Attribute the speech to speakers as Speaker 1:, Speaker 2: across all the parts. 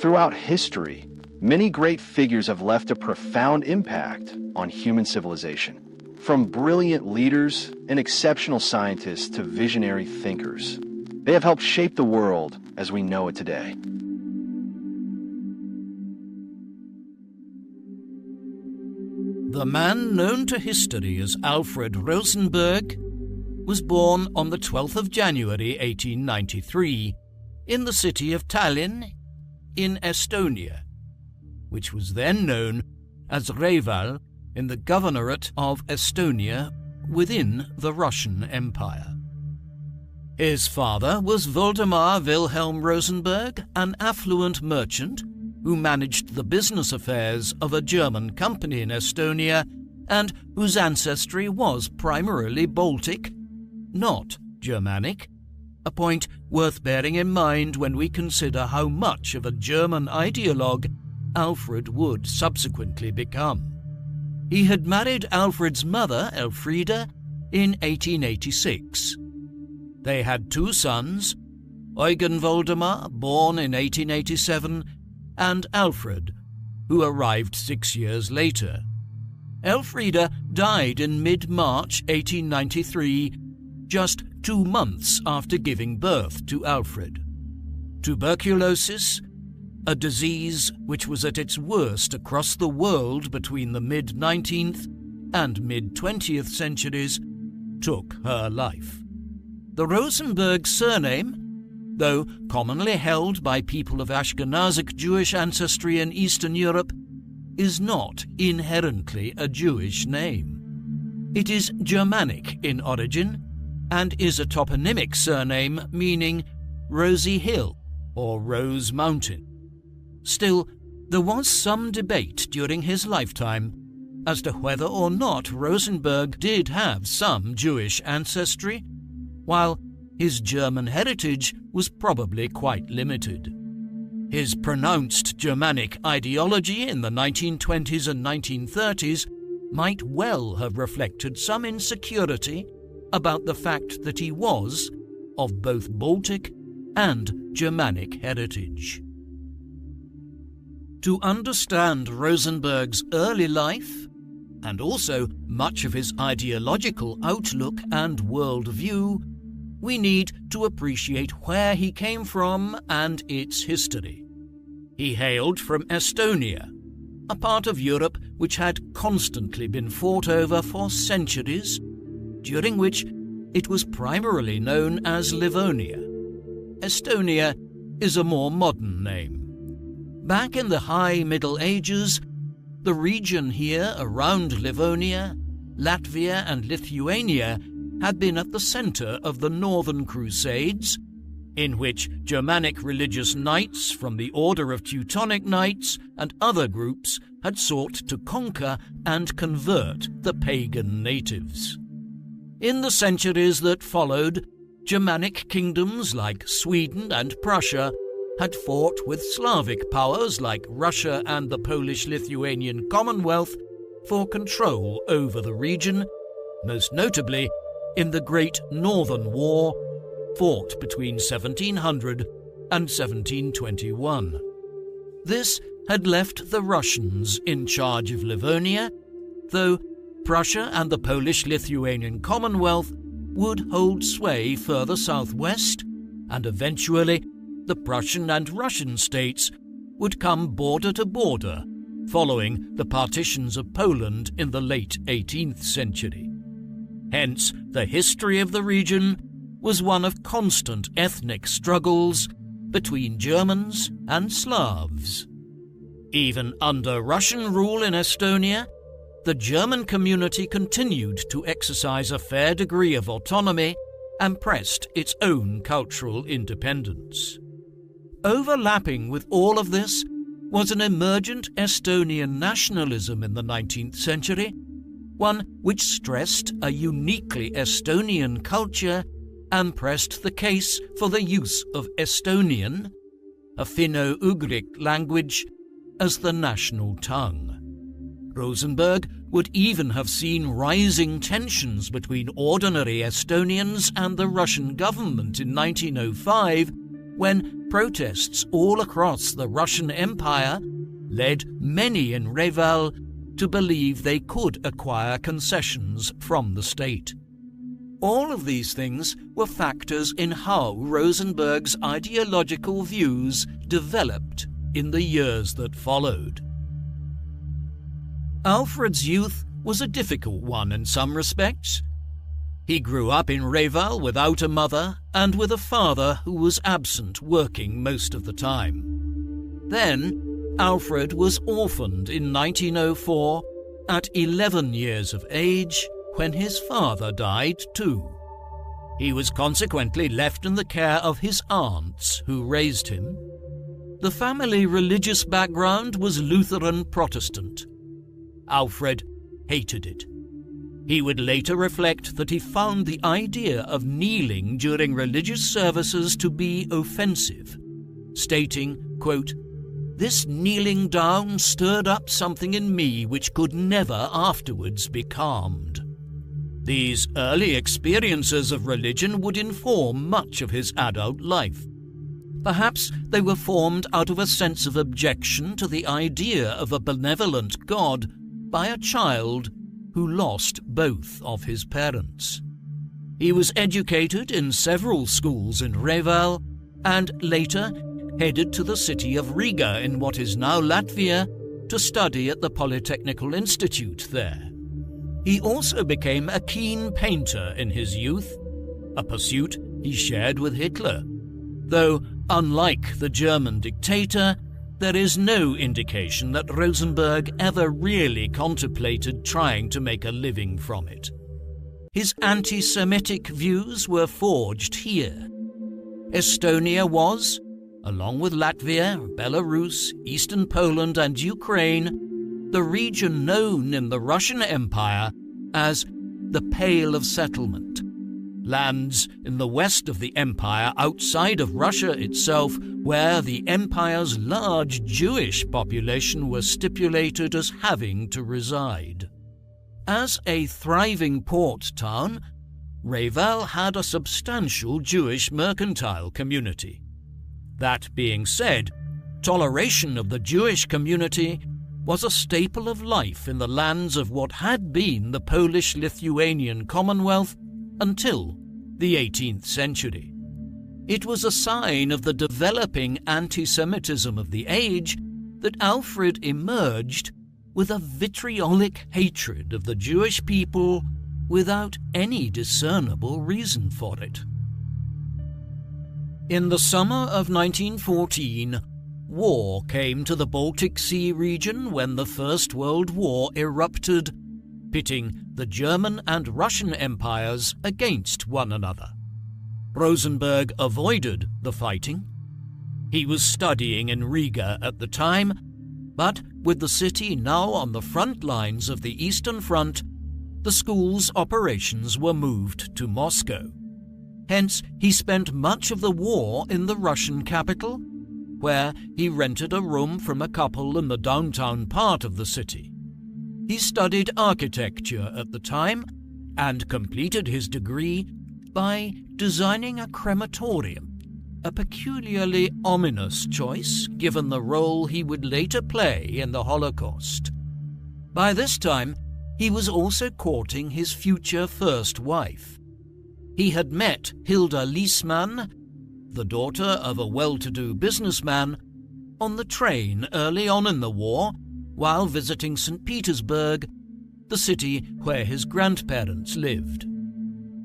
Speaker 1: Throughout history, many great figures have left a profound impact on human civilization. From brilliant leaders and exceptional scientists to visionary thinkers, they have helped shape the world as we know it today.
Speaker 2: The man known to history as Alfred Rosenberg was born on the 12th of January 1893 in the city of Tallinn in Estonia, which was then known as Reval in the governorate of Estonia within the Russian Empire. His father was Waldemar Wilhelm Rosenberg, an affluent merchant who managed the business affairs of a German company in Estonia and whose ancestry was primarily Baltic, not Germanic, a point worth bearing in mind when we consider how much of a German ideologue Alfred would subsequently become. He had married Alfred's mother, Elfrida, in 1886. They had two sons, Eugen Waldemar, born in 1887, and Alfred, who arrived 6 years later. Elfrida died in mid-March 1893, just 2 months after giving birth to Alfred. Tuberculosis, a disease which was at its worst across the world between the mid-19th and mid-20th centuries, took her life. The Rosenberg surname, though commonly held by people of Ashkenazic Jewish ancestry in Eastern Europe, is not inherently a Jewish name. It is Germanic in origin and is a toponymic surname meaning Rosy Hill or Rose Mountain. Still, there was some debate during his lifetime as to whether or not Rosenberg did have some Jewish ancestry, while his German heritage was probably quite limited. His pronounced Germanic ideology in the 1920s and 1930s might well have reflected some insecurity about the fact that he was of both Baltic and Germanic heritage. To understand Rosenberg's early life, and also much of his ideological outlook and worldview, we need to appreciate where he came from and its history. He hailed from Estonia, a part of Europe which had constantly been fought over for centuries, during which it was primarily known as Livonia. Estonia is a more modern name. Back in the High Middle Ages, the region here around Livonia, Latvia and Lithuania had been at the center of the Northern Crusades, in which Germanic religious knights from the Order of Teutonic Knights and other groups had sought to conquer and convert the pagan natives. In the centuries that followed, Germanic kingdoms like Sweden and Prussia had fought with Slavic powers like Russia and the Polish-Lithuanian Commonwealth for control over the region, most notably in the Great Northern War, fought between 1700 and 1721. This had left the Russians in charge of Livonia, though Prussia and the Polish-Lithuanian Commonwealth would hold sway further southwest, and eventually the Prussian and Russian states would come border to border, following the partitions of Poland in the late 18th century. Hence, the history of the region was one of constant ethnic struggles between Germans and Slavs. Even under Russian rule in Estonia, the German community continued to exercise a fair degree of autonomy and pressed its own cultural independence. Overlapping with all of this was an emergent Estonian nationalism in the 19th century, one which stressed a uniquely Estonian culture and pressed the case for the use of Estonian, a Finno-Ugric language, as the national tongue. Rosenberg would even have seen rising tensions between ordinary Estonians and the Russian government in 1905 when protests all across the Russian Empire led many in Reval to believe they could acquire concessions from the state. All of these things were factors in how Rosenberg's ideological views developed in the years that followed. Alfred's youth was a difficult one in some respects. He grew up in Reval without a mother and with a father who was absent working most of the time. Then, Alfred was orphaned in 1904 at 11 years of age when his father died too. He was consequently left in the care of his aunts who raised him. The family religious background was Lutheran Protestant. Alfred hated it. He would later reflect that he found the idea of kneeling during religious services to be offensive, stating, quote, "This kneeling down stirred up something in me which could never afterwards be calmed." These early experiences of religion would inform much of his adult life. Perhaps they were formed out of a sense of objection to the idea of a benevolent God by a child who lost both of his parents. He was educated in several schools in Reval and later headed to the city of Riga in what is now Latvia to study at the Polytechnical Institute there. He also became a keen painter in his youth, a pursuit he shared with Hitler, though, unlike the German dictator, there is no indication that Rosenberg ever really contemplated trying to make a living from it. His anti-Semitic views were forged here. Estonia was, along with Latvia, Belarus, Eastern Poland and Ukraine, the region known in the Russian Empire as the Pale of Settlement, lands in the west of the empire outside of Russia itself where the empire's large Jewish population was stipulated as having to reside. As a thriving port town, Reval had a substantial Jewish mercantile community. That being said, toleration of the Jewish community was a staple of life in the lands of what had been the Polish-Lithuanian Commonwealth until the 18th century. It was a sign of the developing anti-Semitism of the age that Alfred emerged with a vitriolic hatred of the Jewish people without any discernible reason for it. In the summer of 1914, war came to the Baltic Sea region when the First World War erupted, pitting the German and Russian empires against one another. Rosenberg avoided the fighting. He was studying in Riga at the time, but with the city now on the front lines of the Eastern Front, the school's operations were moved to Moscow. Hence, he spent much of the war in the Russian capital, where he rented a room from a couple in the downtown part of the city. He studied architecture at the time and completed his degree by designing a crematorium, a peculiarly ominous choice given the role he would later play in the Holocaust. By this time, he was also courting his future first wife. He had met Hilda Liesmann, the daughter of a well-to-do businessman, on the train early on in the war while visiting St. Petersburg, the city where his grandparents lived.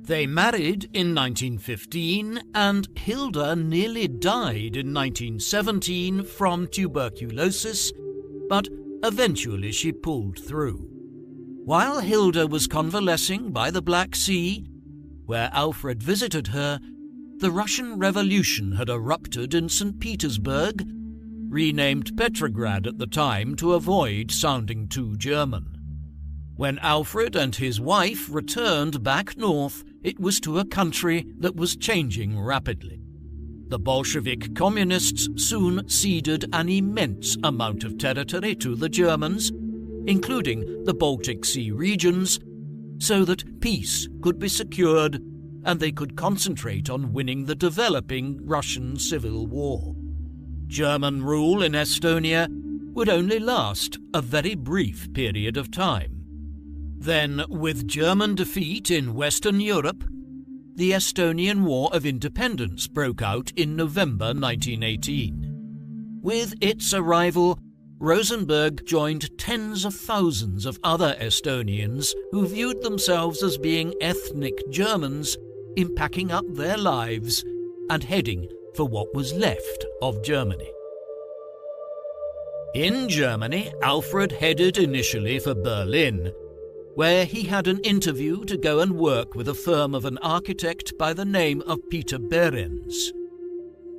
Speaker 2: They married in 1915 and Hilda nearly died in 1917 from tuberculosis, but eventually she pulled through. While Hilda was convalescing by the Black Sea, where Alfred visited her, the Russian Revolution had erupted in St. Petersburg, renamed Petrograd at the time to avoid sounding too German. When Alfred and his wife returned back north, it was to a country that was changing rapidly. The Bolshevik communists soon ceded an immense amount of territory to the Germans, including the Baltic Sea regions, so that peace could be secured and they could concentrate on winning the developing Russian Civil War. German rule in Estonia would only last a very brief period of time. Then, with German defeat in Western Europe, the Estonian War of Independence broke out in November 1918. With its arrival, Rosenberg joined tens of thousands of other Estonians who viewed themselves as being ethnic Germans in packing up their lives and heading for what was left of Germany. In Germany, Alfred headed initially for Berlin, where he had an interview to go and work with a firm of an architect by the name of Peter Behrens.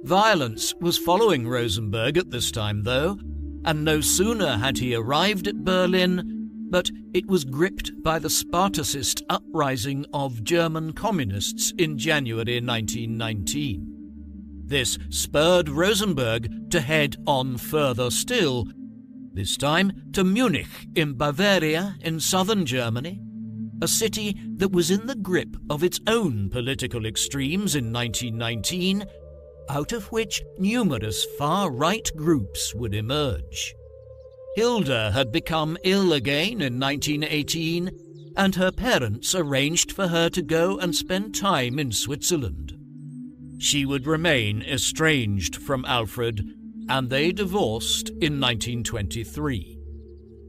Speaker 2: Violence was following Rosenberg at this time, though, and no sooner had he arrived at Berlin, but it was gripped by the Spartacist uprising of German communists in January 1919. This spurred Rosenberg to head on further still, this time to Munich in Bavaria in southern Germany, a city that was in the grip of its own political extremes in 1919, out of which numerous far-right groups would emerge. Hilda had become ill again in 1918, and her parents arranged for her to go and spend time in Switzerland. She would remain estranged from Alfred, and they divorced in 1923.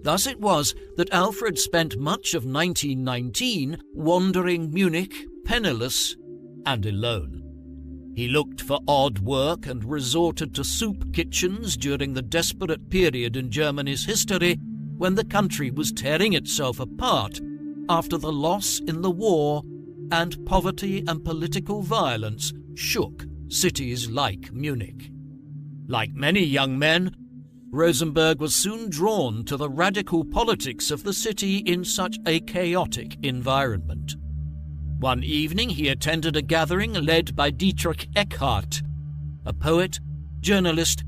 Speaker 2: Thus it was that Alfred spent much of 1919 wandering Munich, penniless and alone. He looked for odd work and resorted to soup kitchens during the desperate period in Germany's history when the country was tearing itself apart after the loss in the war and poverty and political violence shook cities like Munich. Like many young men, Rosenberg was soon drawn to the radical politics of the city in such a chaotic environment. One evening he attended a gathering led by Dietrich Eckart, a poet, journalist,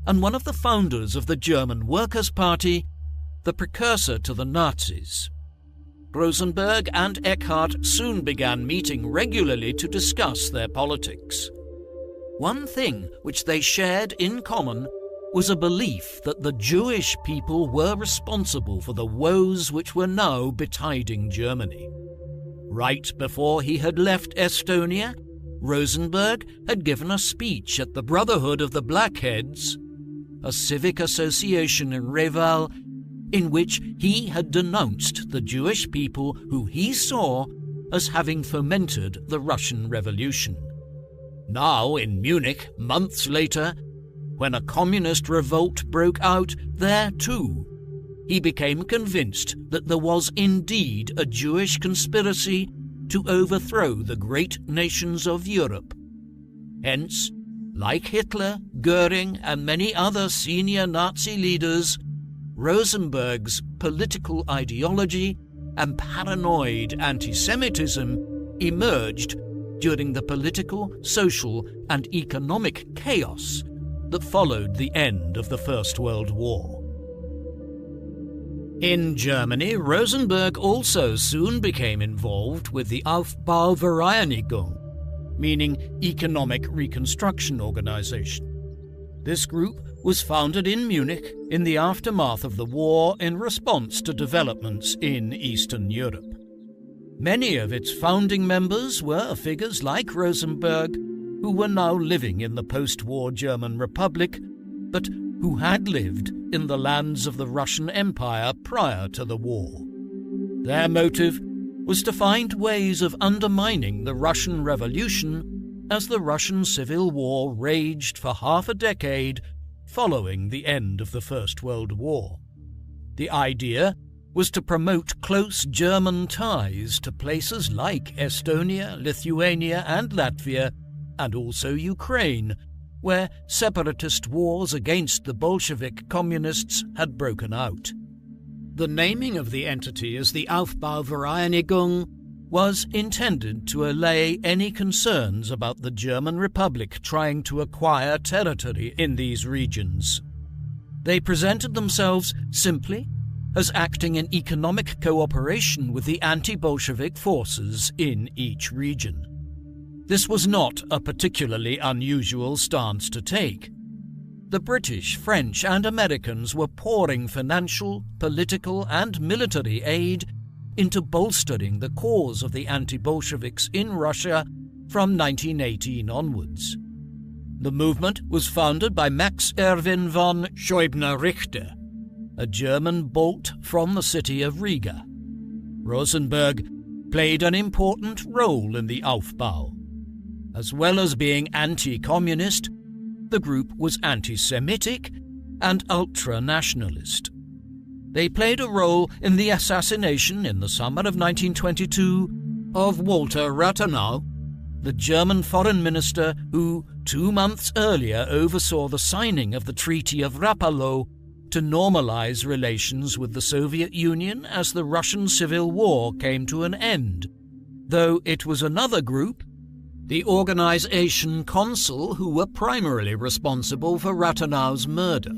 Speaker 2: and one of the founders of the German Workers' Party, the precursor to the Nazis. Rosenberg and Eckart soon began meeting regularly to discuss their politics. One thing which they shared in common was a belief that the Jewish people were responsible for the woes which were now betiding Germany. Right before he had left Estonia, Rosenberg had given a speech at the Brotherhood of the Blackheads, a civic association in Reval, in which he had denounced the Jewish people who he saw as having fomented the Russian Revolution. Now, in Munich, months later, when a communist revolt broke out there too, he became convinced that there was indeed a Jewish conspiracy to overthrow the great nations of Europe. Hence, like Hitler, Goering, and many other senior Nazi leaders, Rosenberg's political ideology and paranoid anti-Semitism emerged during the political, social, and economic chaos that followed the end of the First World War. In Germany, Rosenberg also soon became involved with the Aufbauvereinigung, meaning Economic Reconstruction Organization. This group was founded in Munich in the aftermath of the war in response to developments in Eastern Europe. Many of its founding members were figures like Rosenberg, who were now living in the post-war German Republic, but who had lived in the lands of the Russian Empire prior to the war. Their motive was to find ways of undermining the Russian Revolution as the Russian Civil War raged for half a decade following the end of the First World War. The idea was to promote close German ties to places like Estonia, Lithuania, and Latvia, and also Ukraine, where separatist wars against the Bolshevik communists had broken out. The naming of the entity as the Aufbauvereinigung was intended to allay any concerns about the German Republic trying to acquire territory in these regions. They presented themselves simply as acting in economic cooperation with the anti-Bolshevik forces in each region. This was not a particularly unusual stance to take. The British, French, and Americans were pouring financial, political, and military aid into bolstering the cause of the anti-Bolsheviks in Russia from 1918 onwards. The movement was founded by Max Erwin von Scheubner-Richter, a German Bolt from the city of Riga. Rosenberg played an important role in the Aufbau. As well as being anti-communist, the group was anti-Semitic and ultra-nationalist. They played a role in the assassination in the summer of 1922 of Walter Rathenau, the German foreign minister who 2 months earlier oversaw the signing of the Treaty of Rapallo to normalize relations with the Soviet Union as the Russian Civil War came to an end, though it was another group, the Organization Consul, who were primarily responsible for Rathenau's murder.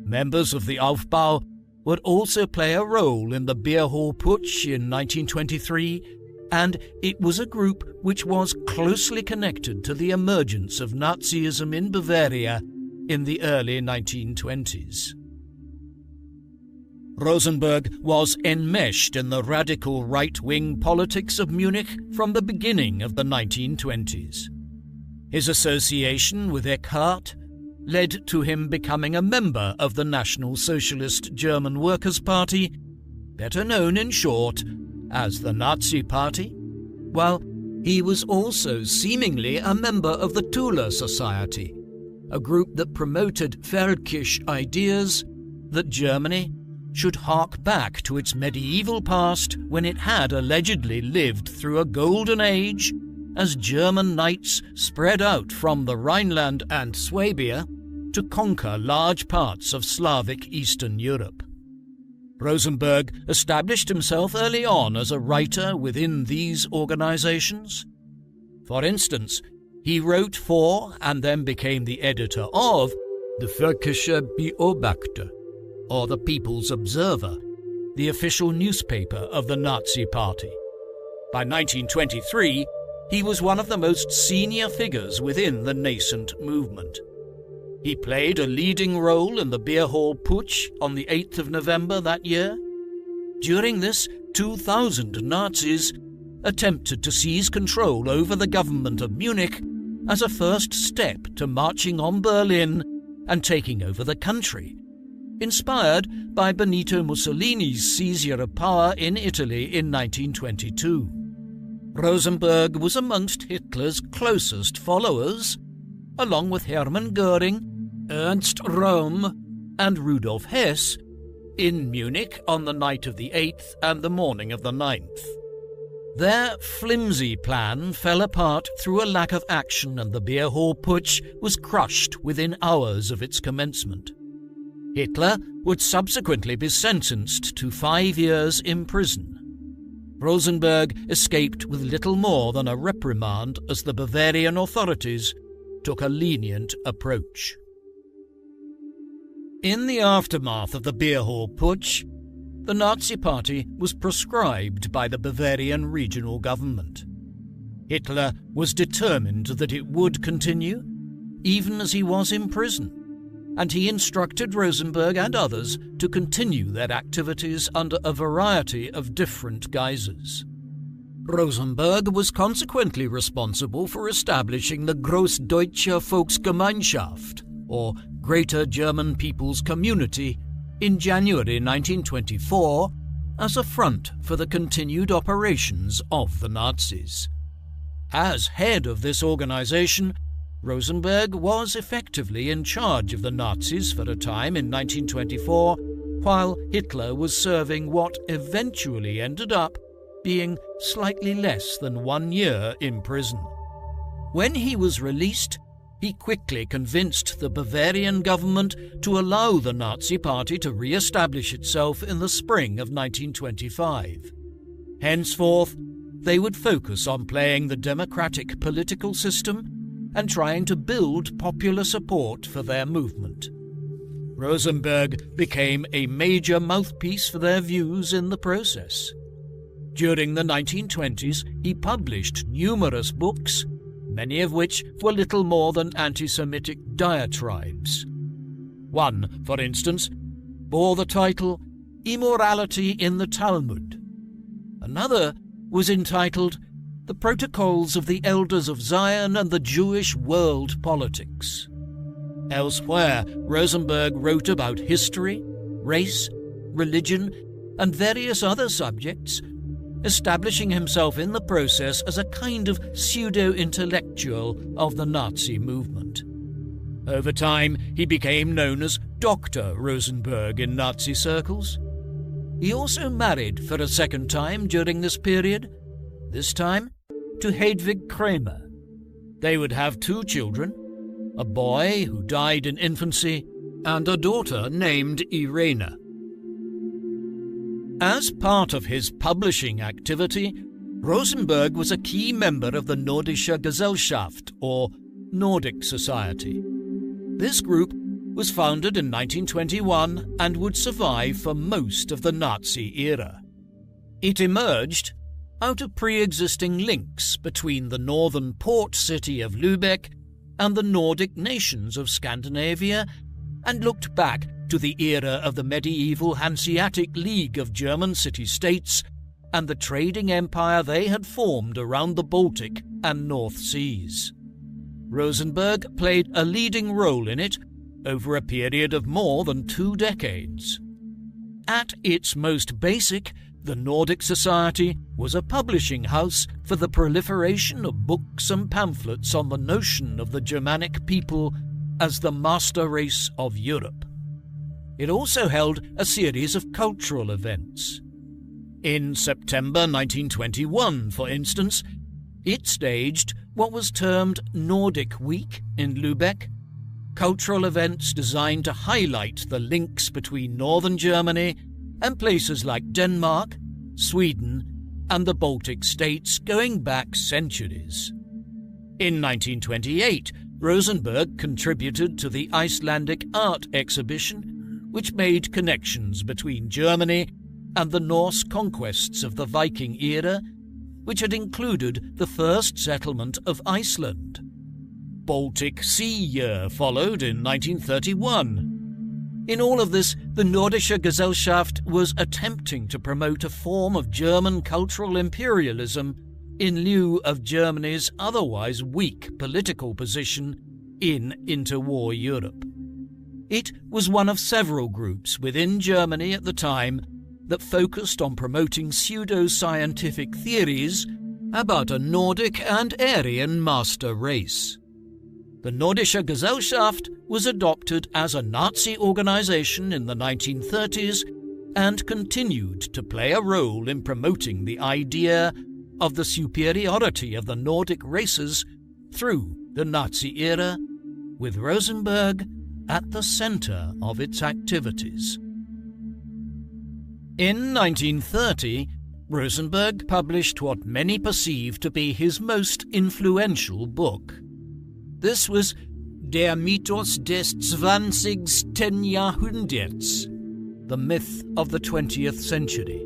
Speaker 2: Members of the Aufbau would also play a role in the Beer Hall Putsch in 1923, and it was a group which was closely connected to the emergence of Nazism in Bavaria in the early 1920s. Rosenberg was enmeshed in the radical right-wing politics of Munich from the beginning of the 1920s. His association with Eckhart led to him becoming a member of the National Socialist German Workers' Party, better known in short as the Nazi Party, while he was also seemingly a member of the Tula Society, a group that promoted Völkisch ideas that Germany should hark back to its medieval past when it had allegedly lived through a golden age as German knights spread out from the Rhineland and Swabia to conquer large parts of Slavic Eastern Europe. Rosenberg established himself early on as a writer within these organizations. For instance, he wrote for and then became the editor of the Völkische Beobachter, or the People's Observer, the official newspaper of the Nazi Party. By 1923, he was one of the most senior figures within the nascent movement. He played a leading role in the Beer Hall Putsch on the 8th of November that year. During this, 2,000 Nazis attempted to seize control over the government of Munich as a first step to marching on Berlin and taking over the country, inspired by Benito Mussolini's seizure of power in Italy in 1922. Rosenberg was amongst Hitler's closest followers, along with Hermann Göring, Ernst Röhm, and Rudolf Hess, in Munich on the night of the 8th and the morning of the 9th. Their flimsy plan fell apart through a lack of action, and the Beer Hall Putsch was crushed within hours of its commencement. Hitler would subsequently be sentenced to 5 years in prison. Rosenberg escaped with little more than a reprimand as the Bavarian authorities took a lenient approach. In the aftermath of the Beer Hall Putsch, the Nazi Party was proscribed by the Bavarian regional government. Hitler was determined that it would continue, even as he was in prison, and he instructed Rosenberg and others to continue their activities under a variety of different guises. Rosenberg was consequently responsible for establishing the Großdeutsche Volksgemeinschaft, or Greater German People's Community, in January 1924 as a front for the continued operations of the Nazis. As head of this organization, Rosenberg was effectively in charge of the Nazis for a time in 1924, while Hitler was serving what eventually ended up being slightly less than 1 year in prison. When he was released, he quickly convinced the Bavarian government to allow the Nazi Party to re-establish itself in the spring of 1925. Henceforth, they would focus on playing the democratic political system and trying to build popular support for their movement. Rosenberg became a major mouthpiece for their views in the process. During the 1920s, he published numerous books, many of which were little more than anti-Semitic diatribes. One, for instance, bore the title Immorality in the Talmud. Another was entitled The Protocols of the Elders of Zion and the Jewish World Politics. Elsewhere, Rosenberg wrote about history, race, religion, and various other subjects, establishing himself in the process as a kind of pseudo-intellectual of the Nazi movement. Over time, he became known as Dr. Rosenberg in Nazi circles. He also married for a second time during this period, this time to Hedwig Kramer. They would have 2 children, a boy who died in infancy and a daughter named Irena. As part of his publishing activity, Rosenberg was a key member of the Nordische Gesellschaft, or Nordic Society. This group was founded in 1921 and would survive for most of the Nazi era. It emerged out of pre-existing links between the northern port city of Lübeck and the Nordic nations of Scandinavia, and looked back to the era of the medieval Hanseatic League of German city-states and the trading empire they had formed around the Baltic and North Seas. Rosenberg played a leading role in it over a period of more than 2 decades. At its most basic, the Nordic Society was a publishing house for the proliferation of books and pamphlets on the notion of the Germanic people as the master race of Europe. It also held a series of cultural events. In September 1921, for instance, it staged what was termed Nordic Week in Lübeck, cultural events designed to highlight the links between northern Germany and places like Denmark, Sweden, and the Baltic states going back centuries. In 1928, Rosenberg contributed to the Icelandic art exhibition, which made connections between Germany and the Norse conquests of the Viking era, which had included the first settlement of Iceland. Baltic Sea Year followed in 1931. In all of this, the Nordische Gesellschaft was attempting to promote a form of German cultural imperialism in lieu of Germany's otherwise weak political position in interwar Europe. It was one of several groups within Germany at the time that focused on promoting pseudo-scientific theories about a Nordic and Aryan master race. The Nordische Gesellschaft was adopted as a Nazi organization in the 1930s and continued to play a role in promoting the idea of the superiority of the Nordic races through the Nazi era, with Rosenberg at the center of its activities. In 1930, Rosenberg published what many perceive to be his most influential book. This was Der Mythos des 20. Jahrhunderts, the myth of the 20th century.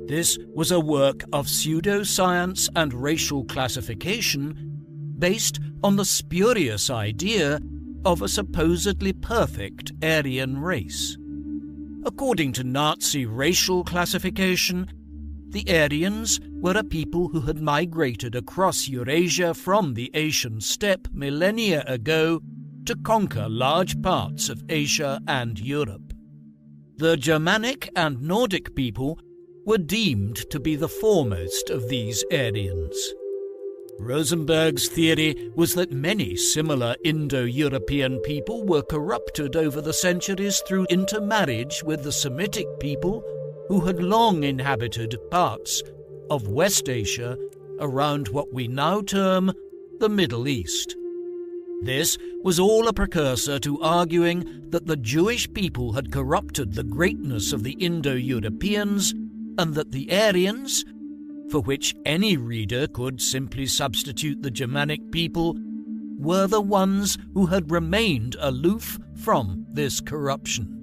Speaker 2: This was a work of pseudoscience and racial classification based on the spurious idea of a supposedly perfect Aryan race. According to Nazi racial classification, the Aryans were a people who had migrated across Eurasia from the Asian steppe millennia ago to conquer large parts of Asia and Europe. The Germanic and Nordic people were deemed to be the foremost of these Aryans. Rosenberg's theory was that many similar Indo-European people were corrupted over the centuries through intermarriage with the Semitic people who had long inhabited parts of West Asia around what we now term the Middle East. This was all a precursor to arguing that the Jewish people had corrupted the greatness of the Indo-Europeans and that the Aryans, for which any reader could simply substitute the Germanic people, were the ones who had remained aloof from this corruption.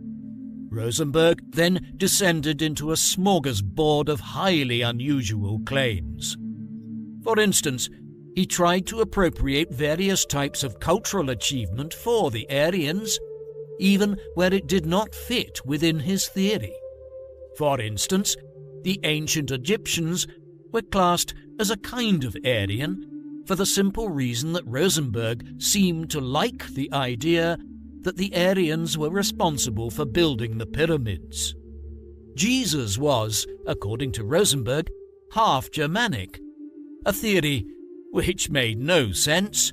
Speaker 2: Rosenberg then descended into a smorgasbord of highly unusual claims. For instance, he tried to appropriate various types of cultural achievement for the Aryans, even where it did not fit within his theory. For instance, the ancient Egyptians were classed as a kind of Aryan for the simple reason that Rosenberg seemed to like the idea that the Aryans were responsible for building the pyramids. Jesus was, according to Rosenberg, half Germanic, a theory which made no sense,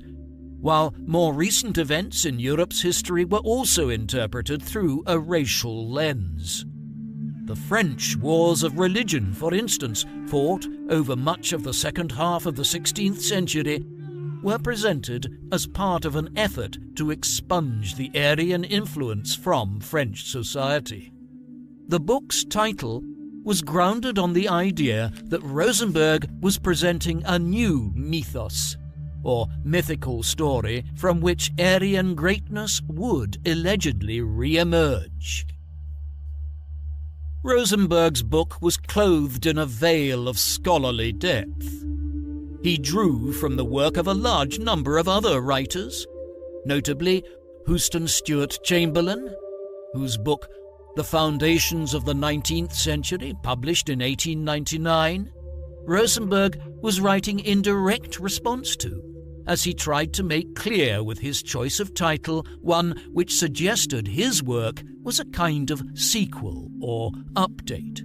Speaker 2: while more recent events in Europe's history were also interpreted through a racial lens. The French wars of religion, for instance, fought over much of the second half of the 16th century, were presented as part of an effort to expunge the Aryan influence from French society. The book's title was grounded on the idea that Rosenberg was presenting a new mythos, or mythical story from which Aryan greatness would allegedly re-emerge. Rosenberg's book was clothed in a veil of scholarly depth. He drew from the work of a large number of other writers, notably Houston Stewart Chamberlain, whose book The Foundations of the 19th Century, published in 1899, Rosenberg was writing in direct response to, as he tried to make clear with his choice of title one which suggested his work was a kind of sequel or update.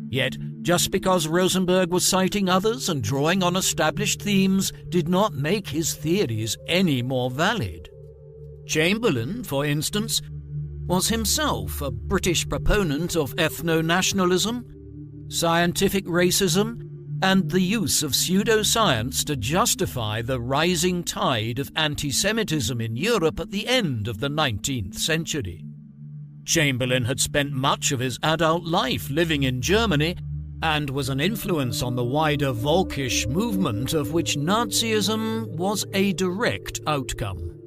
Speaker 2: Yet, just because Rosenberg was citing others and drawing on established themes did not make his theories any more valid. Chamberlain, for instance, was himself a British proponent of ethno-nationalism, scientific racism, and the use of pseudoscience to justify the rising tide of anti-Semitism in Europe at the end of the 19th century. Chamberlain had spent much of his adult life living in Germany and was an influence on the wider Völkisch movement of which Nazism was a direct outcome.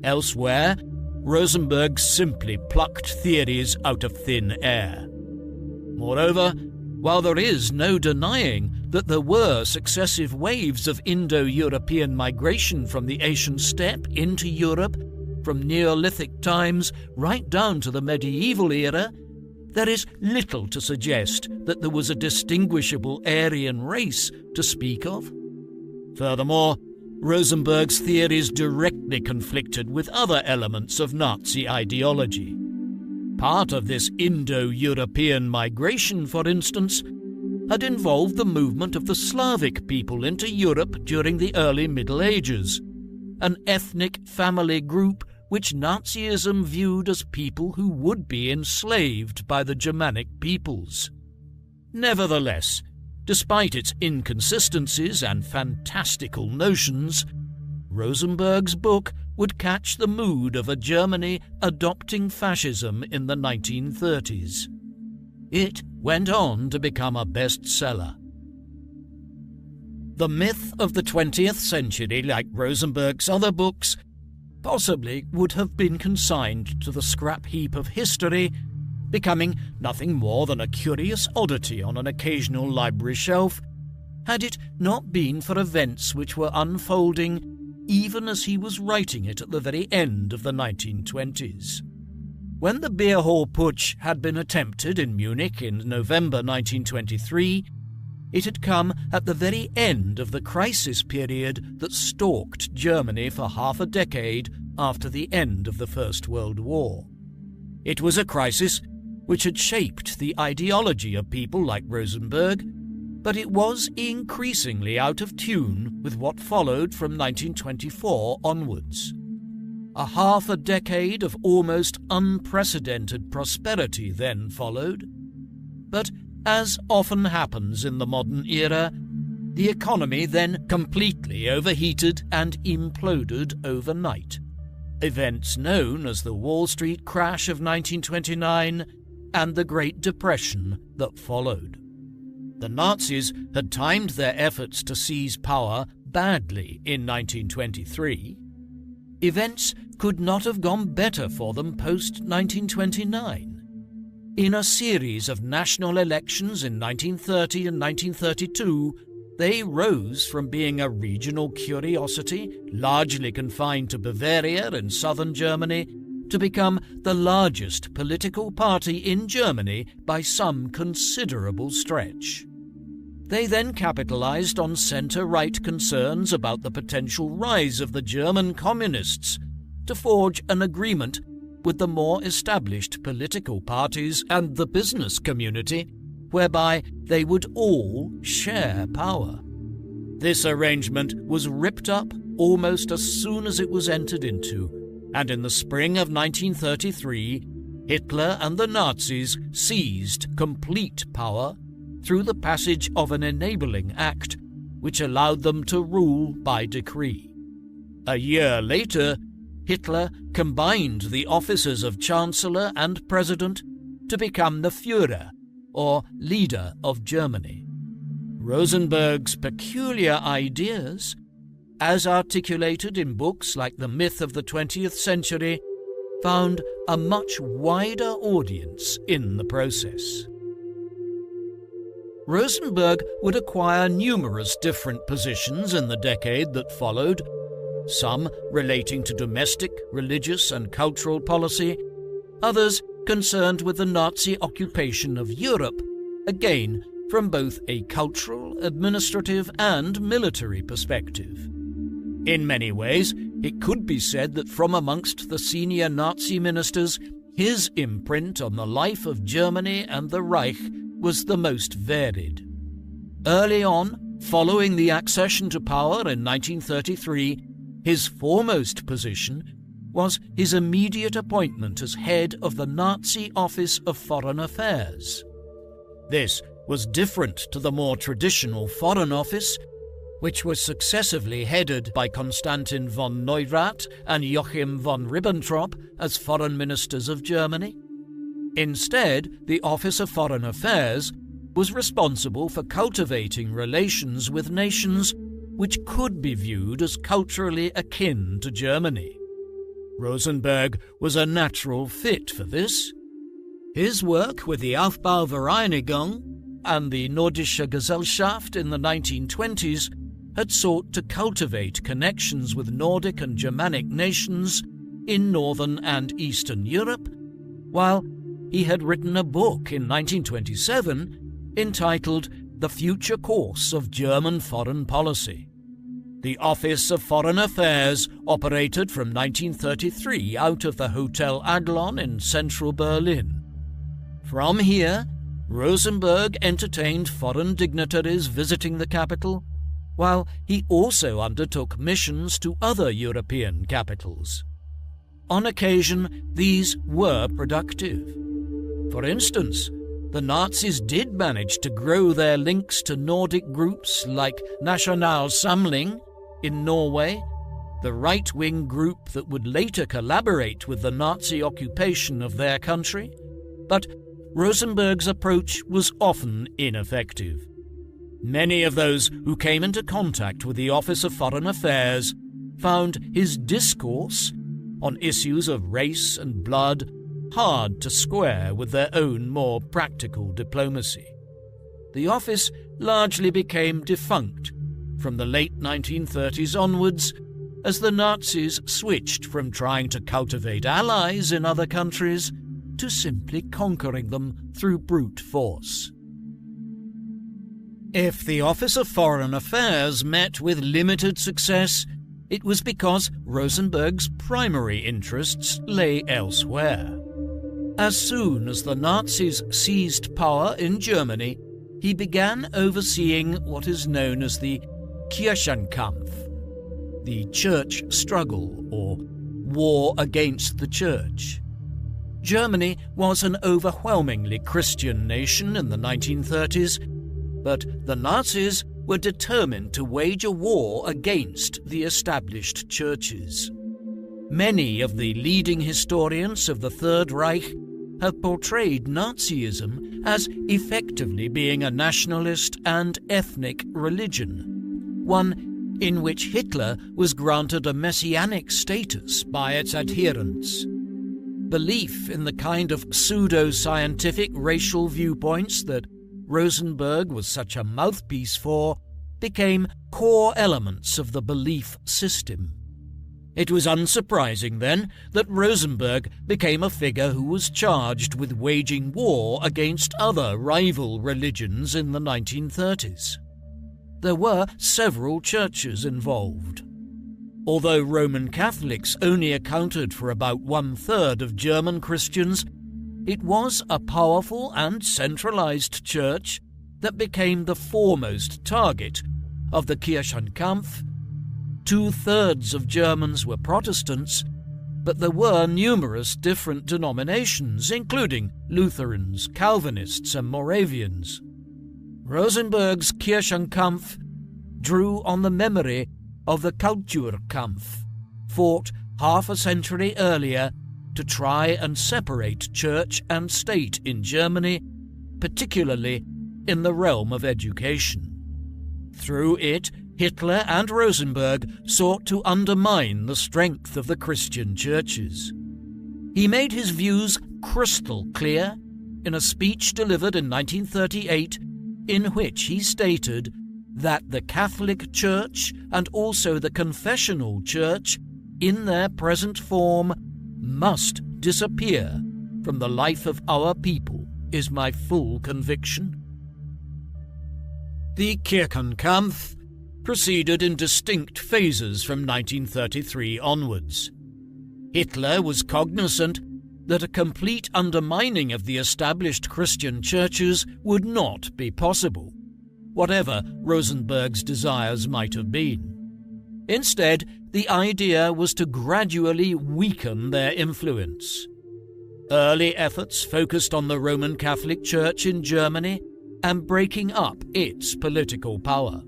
Speaker 2: Elsewhere, Rosenberg simply plucked theories out of thin air. Moreover, while there is no denying that there were successive waves of Indo-European migration from the Asian steppe into Europe, from Neolithic times right down to the medieval era, there is little to suggest that there was a distinguishable Aryan race to speak of. Furthermore, Rosenberg's theories directly conflicted with other elements of Nazi ideology. Part of this Indo-European migration, for instance, had involved the movement of the Slavic people into Europe during the early Middle Ages, an ethnic family group which Nazism viewed as people who would be enslaved by the Germanic peoples. Nevertheless, despite its inconsistencies and fantastical notions, Rosenberg's book would catch the mood of a Germany adopting fascism in the 1930s. It went on to become a bestseller. The myth of the 20th century, like Rosenberg's other books, possibly would have been consigned to the scrap heap of history, becoming nothing more than a curious oddity on an occasional library shelf, had it not been for events which were unfolding even as he was writing it at the very end of the 1920s. When the beer hall putsch had been attempted in Munich in November 1923, it had come at the very end of the crisis period that stalked Germany for half a decade after the end of the First World War. It was a crisis which had shaped the ideology of people like Rosenberg, but it was increasingly out of tune with what followed from 1924 onwards. A half a decade of almost unprecedented prosperity then followed, but as often happens in the modern era, the economy then completely overheated and imploded overnight. Events known as the Wall Street crash of 1929 and the Great Depression that followed. The Nazis had timed their efforts to seize power badly in 1923. Events could not have gone better for them post-1929. In a series of national elections in 1930 and 1932, they rose from being a regional curiosity, largely confined to Bavaria in southern Germany, to become the largest political party in Germany by some considerable stretch. They then capitalized on centre-right concerns about the potential rise of the German communists to forge an agreement with the more established political parties and the business community, whereby they would all share power. This arrangement was ripped up almost as soon as it was entered into, and in the spring of 1933, Hitler and the Nazis seized complete power through the passage of an enabling act which allowed them to rule by decree. A year later, Hitler combined the offices of Chancellor and President to become the Führer, or leader of Germany. Rosenberg's peculiar ideas, as articulated in books like The Myth of the 20th Century, found a much wider audience in the process. Rosenberg would acquire numerous different positions in the decade that followed, some relating to domestic, religious and cultural policy, others concerned with the Nazi occupation of Europe, again from both a cultural, administrative and military perspective. In many ways, it could be said that from amongst the senior Nazi ministers, his imprint on the life of Germany and the Reich was the most varied. Early on, following the accession to power in 1933, his foremost position was his immediate appointment as head of the Nazi Office of Foreign Affairs. This was different to the more traditional Foreign Office, which was successively headed by Konstantin von Neurath and Joachim von Ribbentrop as foreign ministers of Germany. Instead, the Office of Foreign Affairs was responsible for cultivating relations with nations which could be viewed as culturally akin to Germany. Rosenberg was a natural fit for this. His work with the Aufbauvereinigung and the Nordische Gesellschaft in the 1920s had sought to cultivate connections with Nordic and Germanic nations in Northern and Eastern Europe, while he had written a book in 1927 entitled The Future Course of German Foreign Policy. The Office of Foreign Affairs operated from 1933 out of the Hotel Adlon in central Berlin. From here, Rosenberg entertained foreign dignitaries visiting the capital, while he also undertook missions to other European capitals. On occasion, these were productive. For instance, the Nazis did manage to grow their links to Nordic groups like National Samling in Norway, the right-wing group that would later collaborate with the Nazi occupation of their country, but Rosenberg's approach was often ineffective. Many of those who came into contact with the Office of Foreign Affairs found his discourse on issues of race and blood hard to square with their own more practical diplomacy. The office largely became defunct from the late 1930s onwards as the Nazis switched from trying to cultivate allies in other countries to simply conquering them through brute force. If the Office of Foreign Affairs met with limited success, it was because Rosenberg's primary interests lay elsewhere. As soon as the Nazis seized power in Germany, he began overseeing what is known as the Kirchenkampf, the church struggle or war against the church. Germany was an overwhelmingly Christian nation in the 1930s, but the Nazis were determined to wage a war against the established churches. Many of the leading historians of the Third Reich have portrayed Nazism as effectively being a nationalist and ethnic religion, one in which Hitler was granted a messianic status by its adherents. Belief in the kind of pseudo-scientific racial viewpoints that Rosenberg was such a mouthpiece for became core elements of the belief system. It was unsurprising, then, that Rosenberg became a figure who was charged with waging war against other rival religions in the 1930s. There were several churches involved. Although Roman Catholics only accounted for about 1/3 of German Christians, it was a powerful and centralized church that became the foremost target of the Kirchenkampf. 2/3 of Germans were Protestants, but there were numerous different denominations, including Lutherans, Calvinists, and Moravians. Rosenberg's Kirchenkampf drew on the memory of the Kulturkampf, fought half a century earlier to try and separate church and state in Germany, particularly in the realm of education. Through it, Hitler and Rosenberg sought to undermine the strength of the Christian churches. He made his views crystal clear in a speech delivered in 1938, in which he stated that the Catholic Church and also the confessional church, in their present form, must disappear from the life of our people, is my full conviction. The Kirchenkampf proceeded in distinct phases from 1933 onwards. Hitler was cognizant that a complete undermining of the established Christian churches would not be possible, whatever Rosenberg's desires might have been. Instead, the idea was to gradually weaken their influence. Early efforts focused on the Roman Catholic Church in Germany and breaking up its political power.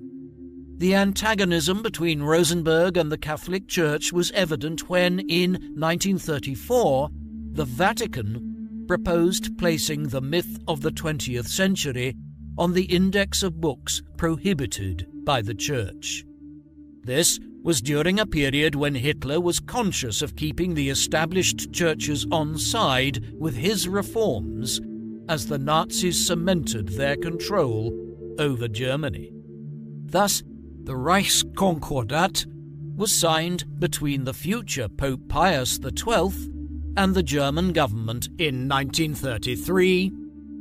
Speaker 2: The antagonism between Rosenberg and the Catholic Church was evident when, in 1934, the Vatican proposed placing the myth of the 20th century on the index of books prohibited by the Church. This was during a period when Hitler was conscious of keeping the established churches on side with his reforms as the Nazis cemented their control over Germany. Thus, the Reichskonkordat was signed between the future Pope Pius XII and the German government in 1933,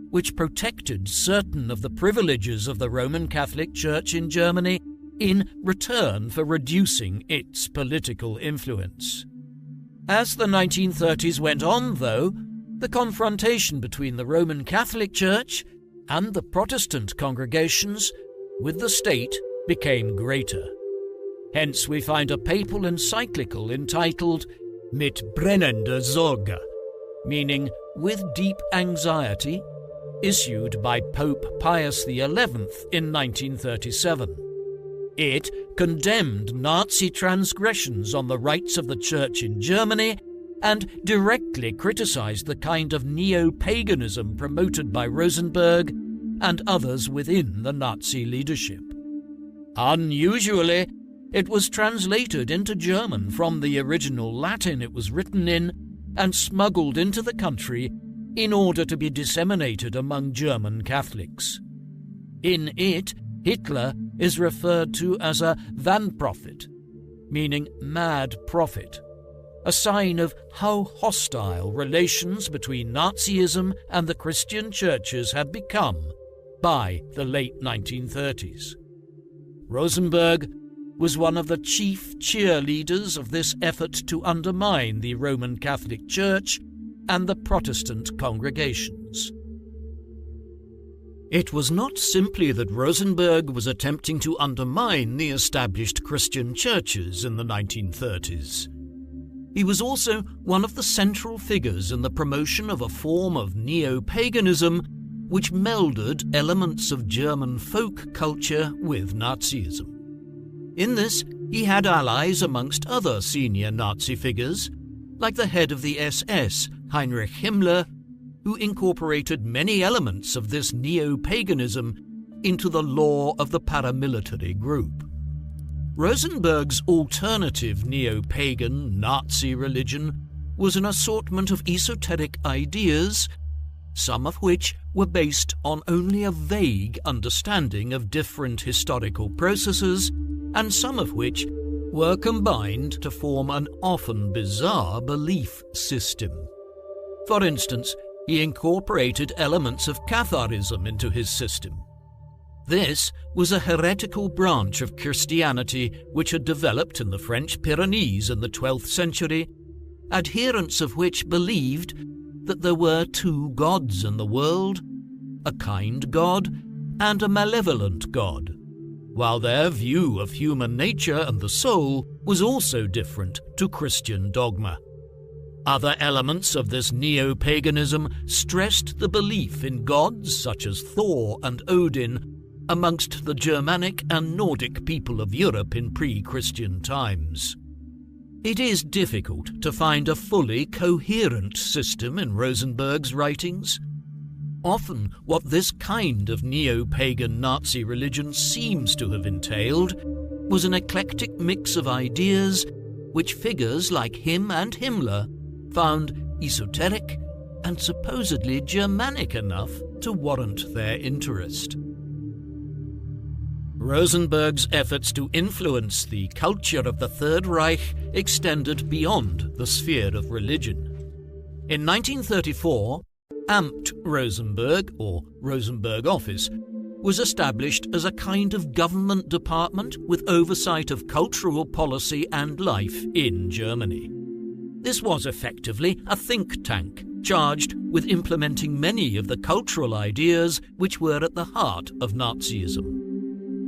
Speaker 2: which protected certain of the privileges of the Roman Catholic Church in Germany in return for reducing its political influence. As the 1930s went on, though, the confrontation between the Roman Catholic Church and the Protestant congregations with the state became greater. Hence we find a papal encyclical entitled Mit brennender Sorge, meaning with deep anxiety, issued by Pope Pius XI in 1937. It condemned Nazi transgressions on the rights of the Church in Germany and directly criticized the kind of neo-paganism promoted by Rosenberg and others within the Nazi leadership. Unusually, it was translated into German from the original Latin it was written in and smuggled into the country in order to be disseminated among German Catholics. In it, Hitler is referred to as a Wahnprophet, meaning mad prophet, a sign of how hostile relations between Nazism and the Christian churches had become by the late 1930s. Rosenberg was one of the chief cheerleaders of this effort to undermine the Roman Catholic Church and the Protestant congregations. It was not simply that Rosenberg was attempting to undermine the established Christian churches in the 1930s. He was also one of the central figures in the promotion of a form of neo-paganism which melded elements of German folk culture with Nazism. In this, he had allies amongst other senior Nazi figures, like the head of the SS, Heinrich Himmler, who incorporated many elements of this neo-paganism into the law of the paramilitary group. Rosenberg's alternative neo-pagan Nazi religion was an assortment of esoteric ideas some of which were based on only a vague understanding of different historical processes, and some of which were combined to form an often bizarre belief system. For instance, he incorporated elements of Catharism into his system. This was a heretical branch of Christianity which had developed in the French Pyrenees in the 12th century, adherents of which believed that there were two gods in the world, a kind God and a malevolent God, while their view of human nature and the soul was also different to Christian dogma. Other elements of this neo-paganism stressed the belief in gods such as Thor and Odin amongst the Germanic and Nordic people of Europe in pre-Christian times. It is difficult to find a fully coherent system in Rosenberg's writings. Often what this kind of neo-pagan Nazi religion seems to have entailed was an eclectic mix of ideas which figures like him and Himmler found esoteric and supposedly Germanic enough to warrant their interest. Rosenberg's efforts to influence the culture of the Third Reich extended beyond the sphere of religion. In 1934, Amt Rosenberg, or Rosenberg Office, was established as a kind of government department with oversight of cultural policy and life in Germany. This was effectively a think tank charged with implementing many of the cultural ideas which were at the heart of Nazism.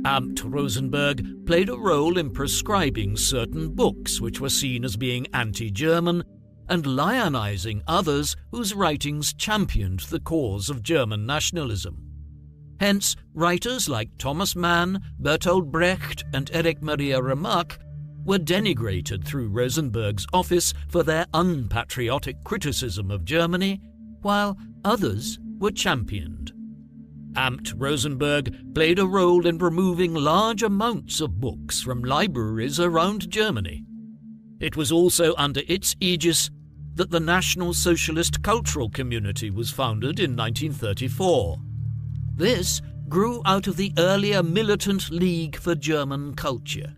Speaker 2: Amt Rosenberg played a role in prescribing certain books which were seen as being anti-German and lionizing others whose writings championed the cause of German nationalism. Hence, writers like Thomas Mann, Bertolt Brecht, and Erich Maria Remarque were denigrated through Rosenberg's office for their unpatriotic criticism of Germany, while others were championed. Amt Rosenberg played a role in removing large amounts of books from libraries around Germany. It was also under its aegis that the National Socialist Cultural Community was founded in 1934. This grew out of the earlier Militant League for German Culture.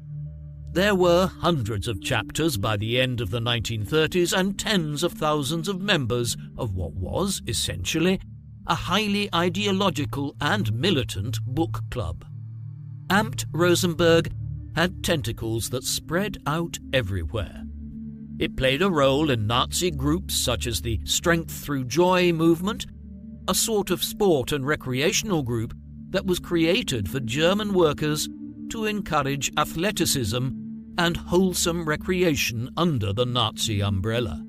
Speaker 2: There were hundreds of chapters by the end of the 1930s and tens of thousands of members of what was, essentially, a highly ideological and militant book club. Amt Rosenberg had tentacles that spread out everywhere. It played a role in Nazi groups such as the Strength Through Joy movement, a sort of sport and recreational group that was created for German workers to encourage athleticism and wholesome recreation under the Nazi umbrella.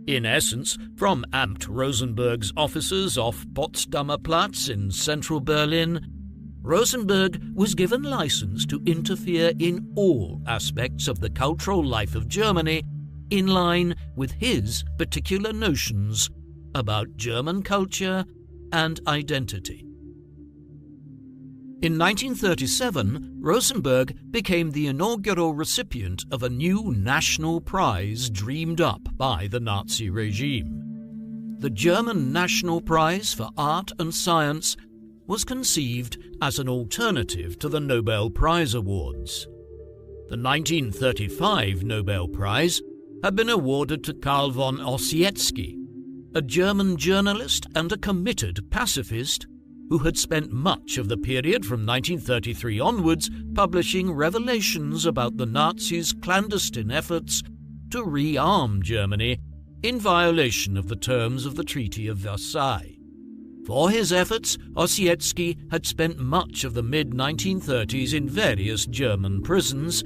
Speaker 2: In essence, from Amt Rosenberg's offices off Potsdamer Platz in central Berlin, Rosenberg was given license to interfere in all aspects of the cultural life of Germany in line with his particular notions about German culture and identity. In 1937, Rosenberg became the inaugural recipient of a new national prize dreamed up by the Nazi regime. The German National Prize for Art and Science was conceived as an alternative to the Nobel Prize Awards. The 1935 Nobel Prize had been awarded to Karl von Ossietzky, a German journalist and a committed pacifist who had spent much of the period from 1933 onwards publishing revelations about the Nazis' clandestine efforts to rearm Germany in violation of the terms of the Treaty of Versailles. For his efforts, Ossietzky had spent much of the mid-1930s in various German prisons,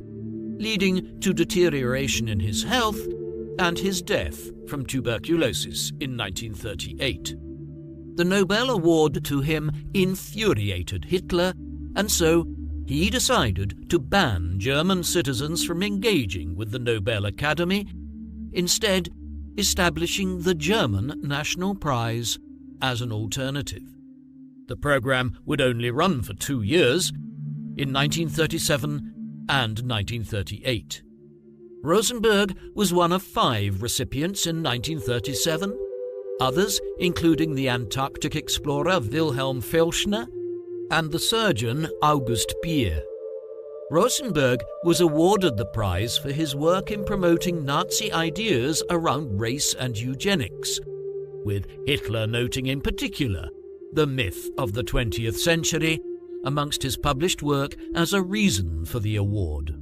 Speaker 2: leading to deterioration in his health and his death from tuberculosis in 1938. The Nobel Award to him infuriated Hitler, and so he decided to ban German citizens from engaging with the Nobel Academy, instead establishing the German National Prize as an alternative. The program would only run for 2 years, in 1937 and 1938. Rosenberg was one of 5 recipients in 1937, Others, including the Antarctic explorer Wilhelm Felschner and the surgeon August Bier. Rosenberg was awarded the prize for his work in promoting Nazi ideas around race and eugenics, with Hitler noting in particular the myth of the 20th century amongst his published work as a reason for the award.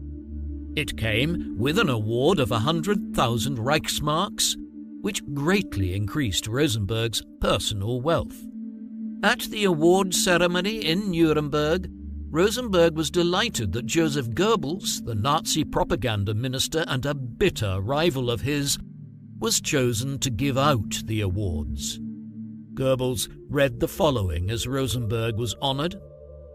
Speaker 2: It came with an award of 100,000 Reichsmarks, which greatly increased Rosenberg's personal wealth. At the award ceremony in Nuremberg, Rosenberg was delighted that Joseph Goebbels, the Nazi propaganda minister and a bitter rival of his, was chosen to give out the awards. Goebbels read the following as Rosenberg was honored.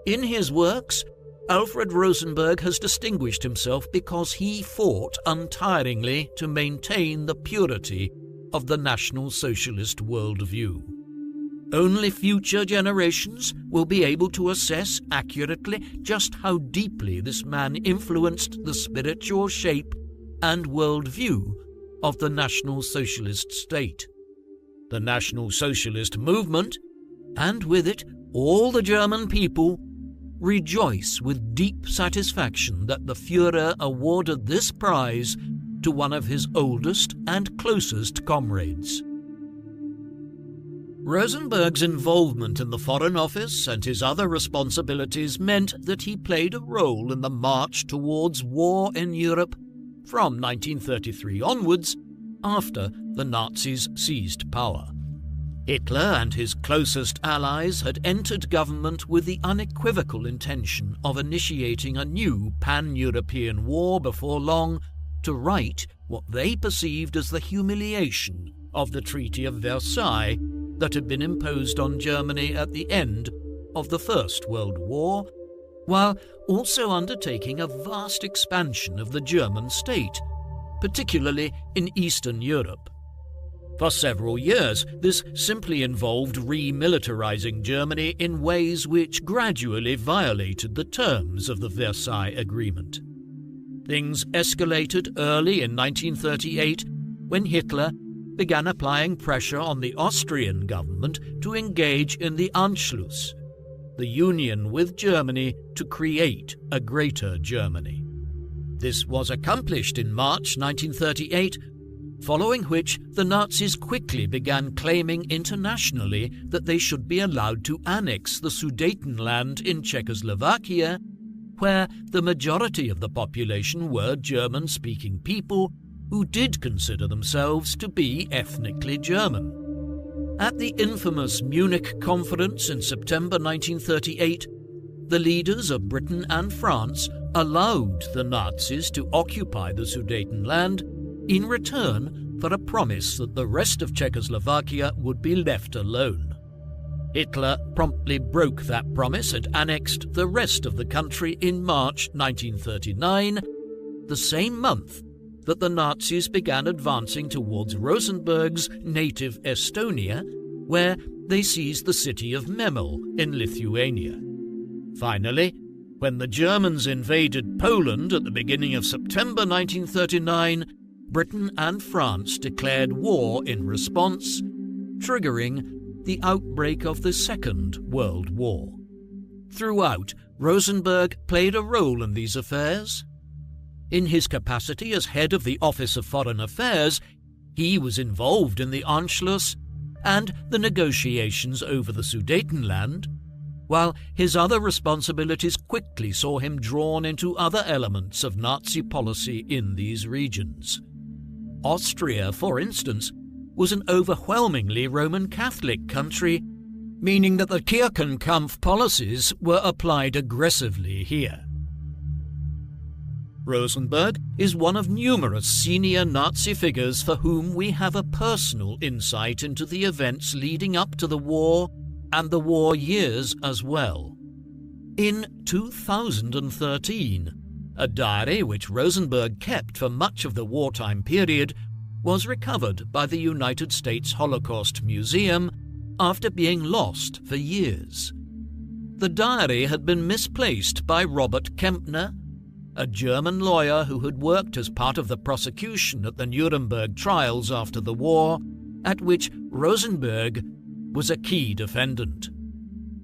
Speaker 2: In his works, Alfred Rosenberg has distinguished himself because he fought untiringly to maintain the purity of the National Socialist worldview. Only future generations will be able to assess accurately just how deeply this man influenced the spiritual shape and worldview of the National Socialist state. The National Socialist movement, and with it all the German people, rejoice with deep satisfaction that the Führer awarded this prize to one of his oldest and closest comrades. Rosenberg's involvement in the Foreign Office and his other responsibilities meant that he played a role in the march towards war in Europe from 1933 onwards, after the Nazis seized power. Hitler and his closest allies had entered government with the unequivocal intention of initiating a new pan-European war before long to right what they perceived as the humiliation of the Treaty of Versailles that had been imposed on Germany at the end of the First World War, while also undertaking a vast expansion of the German state, particularly in Eastern Europe. For several years, this simply involved remilitarizing Germany in ways which gradually violated the terms of the Versailles Agreement. Things escalated early in 1938 when Hitler began applying pressure on the Austrian government to engage in the Anschluss, the union with Germany to create a Greater Germany. This was accomplished in March 1938, following which the Nazis quickly began claiming internationally that they should be allowed to annex the Sudetenland in Czechoslovakia, where the majority of the population were German-speaking people who did consider themselves to be ethnically German. At the infamous Munich Conference in September 1938, the leaders of Britain and France allowed the Nazis to occupy the Sudetenland in return for a promise that the rest of Czechoslovakia would be left alone. Hitler promptly broke that promise and annexed the rest of the country in March 1939, the same month that the Nazis began advancing towards Rosenberg's native Estonia, where they seized the city of Memel in Lithuania. Finally, when the Germans invaded Poland at the beginning of September 1939, Britain and France declared war in response, triggering the outbreak of the Second World War. Throughout, Rosenberg played a role in these affairs. In his capacity as head of the Office of Foreign Affairs, he was involved in the Anschluss and the negotiations over the Sudetenland, while his other responsibilities quickly saw him drawn into other elements of Nazi policy in these regions. Austria, for instance, was an overwhelmingly Roman Catholic country, meaning that the Kirchenkampf policies were applied aggressively here. Rosenberg is one of numerous senior Nazi figures for whom we have a personal insight into the events leading up to the war and the war years as well. In 2013, a diary which Rosenberg kept for much of the wartime period was recovered by the United States Holocaust Museum after being lost for years. The diary had been misplaced by Robert Kempner, a German lawyer who had worked as part of the prosecution at the Nuremberg trials after the war, at which Rosenberg was a key defendant.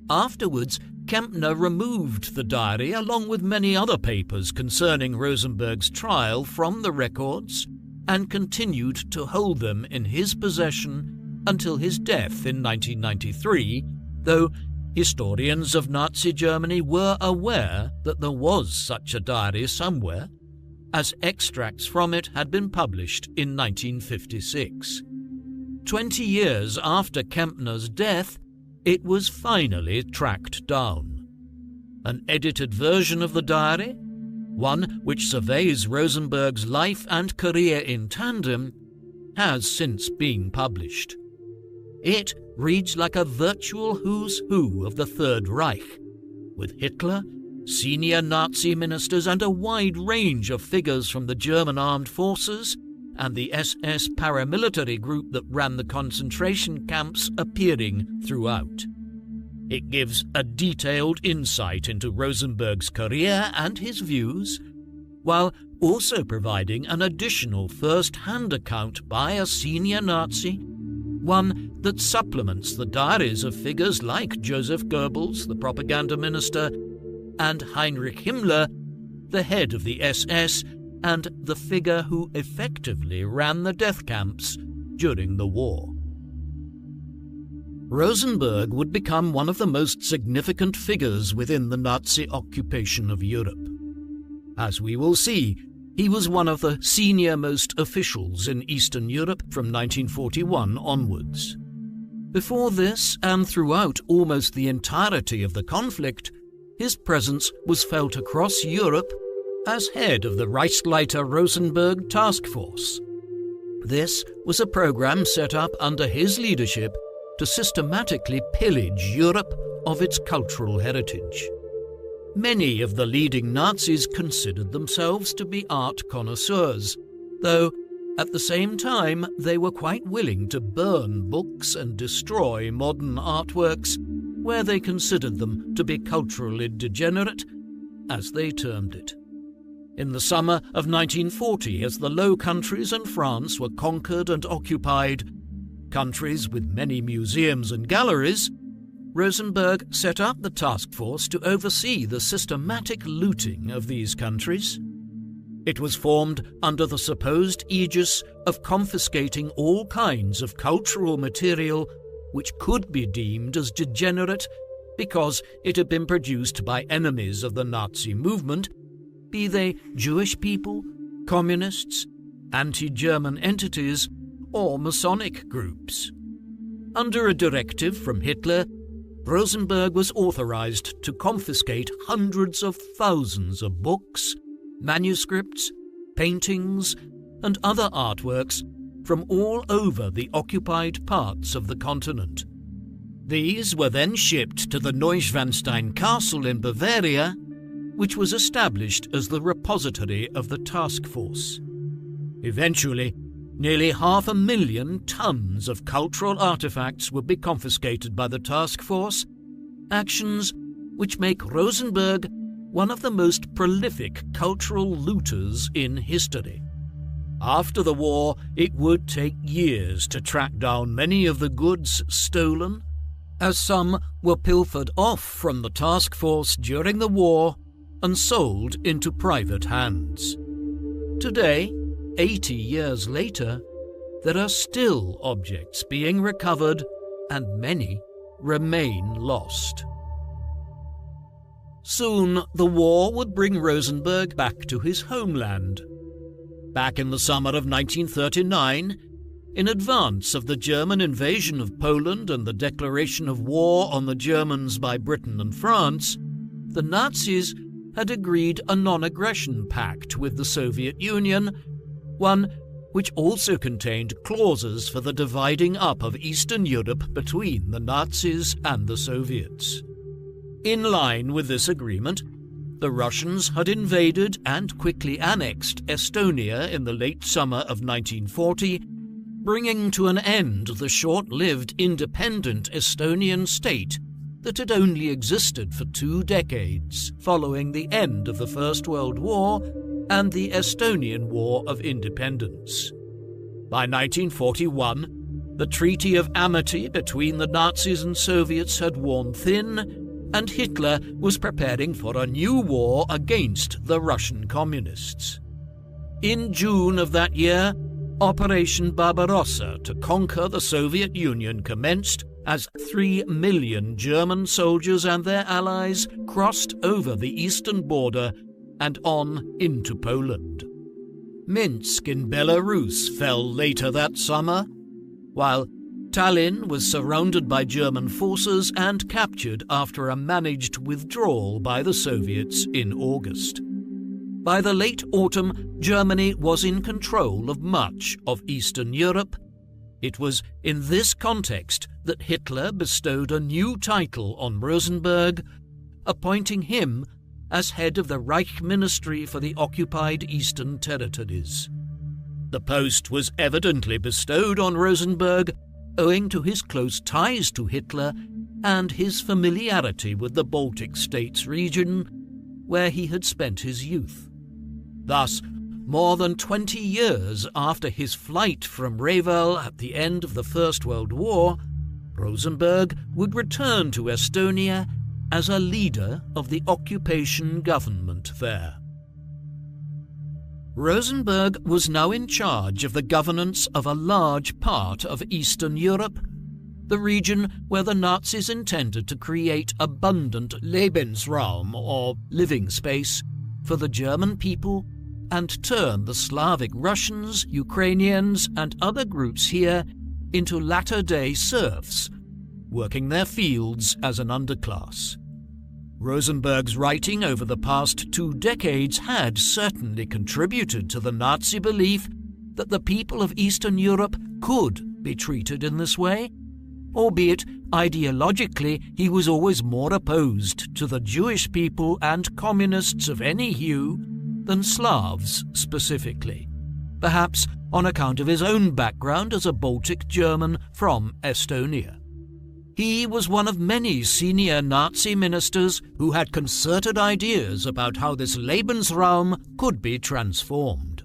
Speaker 2: Afterwards, Kempner removed the diary along with many other papers concerning Rosenberg's trial from the records and continued to hold them in his possession until his death in 1993, though historians of Nazi Germany were aware that there was such a diary somewhere, as extracts from it had been published in 1956. 20 years after Kempner's death, it was finally tracked down. An edited version of the diary, one which surveys Rosenberg's life and career in tandem, has since been published. It reads like a virtual who's who of the Third Reich, with Hitler, senior Nazi ministers and a wide range of figures from the German armed forces and the SS paramilitary group that ran the concentration camps appearing throughout. It gives a detailed insight into Rosenberg's career and his views, while also providing an additional first-hand account by a senior Nazi, one that supplements the diaries of figures like Joseph Goebbels, the propaganda minister, and Heinrich Himmler, the head of the SS, and the figure who effectively ran the death camps during the war. Rosenberg would become one of the most significant figures within the Nazi occupation of Europe. As we will see, he was one of the senior-most officials in Eastern Europe from 1941 onwards. Before this, and throughout almost the entirety of the conflict, his presence was felt across Europe as head of the Reichsleiter-Rosenberg Task Force. This was a program set up under his leadership to systematically pillage Europe of its cultural heritage. Many of the leading Nazis considered themselves to be art connoisseurs, though at the same time they were quite willing to burn books and destroy modern artworks where they considered them to be culturally degenerate, as they termed it. In the summer of 1940, as the Low Countries and France were conquered and occupied, countries with many museums and galleries, Rosenberg set up the task force to oversee the systematic looting of these countries. It was formed under the supposed aegis of confiscating all kinds of cultural material which could be deemed as degenerate because it had been produced by enemies of the Nazi movement, be they Jewish people, communists, anti-German entities, or Masonic groups. Under a directive from Hitler, Rosenberg was authorized to confiscate hundreds of thousands of books, manuscripts, paintings, and other artworks from all over the occupied parts of the continent. These were then shipped to the Neuschwanstein Castle in Bavaria, which was established as the repository of the task force. Eventually, nearly 500,000 tons of cultural artifacts would be confiscated by the task force, actions which make Rosenberg one of the most prolific cultural looters in history. After the war, it would take years to track down many of the goods stolen, as some were pilfered off from the task force during the war and sold into private hands. Today, 80 years later, there are still objects being recovered and many remain lost. Soon, the war would bring Rosenberg back to his homeland. Back in the summer of 1939, in advance of the German invasion of Poland and the declaration of war on the Germans by Britain and France, the Nazis had agreed a non-aggression pact with the Soviet Union, one which also contained clauses for the dividing up of Eastern Europe between the Nazis and the Soviets. In line with this agreement, the Russians had invaded and quickly annexed Estonia in the late summer of 1940, bringing to an end the short-lived independent Estonian state that had only existed for 2 decades following the end of the First World War and the Estonian War of Independence. By 1941, The treaty of amity between the Nazis and Soviets had worn thin, and Hitler was preparing for a new war against the Russian communists. In June of that year, Operation Barbarossa to conquer the Soviet Union commenced as 3 million German soldiers and their allies crossed over the eastern border and on into Poland. Minsk in Belarus fell later that summer, while Tallinn was surrounded by German forces and captured after a managed withdrawal by the Soviets in August. By the late autumn, Germany was in control of much of Eastern Europe. It was in this context that Hitler bestowed a new title on Rosenberg, appointing him as head of the Reich Ministry for the occupied Eastern Territories. The post was evidently bestowed on Rosenberg owing to his close ties to Hitler and his familiarity with the Baltic States region, where he had spent his youth. Thus, more than 20 years after his flight from Reval at the end of the First World War, Rosenberg would return to Estonia as a leader of the occupation government there. Rosenberg was now in charge of the governance of a large part of Eastern Europe, the region where the Nazis intended to create abundant Lebensraum, or living space, for the German people and turn the Slavic Russians, Ukrainians, and other groups here into latter-day serfs, working their fields as an underclass. Rosenberg's writing over the past 2 decades had certainly contributed to the Nazi belief that the people of Eastern Europe could be treated in this way, albeit ideologically he was always more opposed to the Jewish people and communists of any hue than Slavs specifically, perhaps on account of his own background as a Baltic German from Estonia. He was one of many senior Nazi ministers who had concerted ideas about how this Lebensraum could be transformed.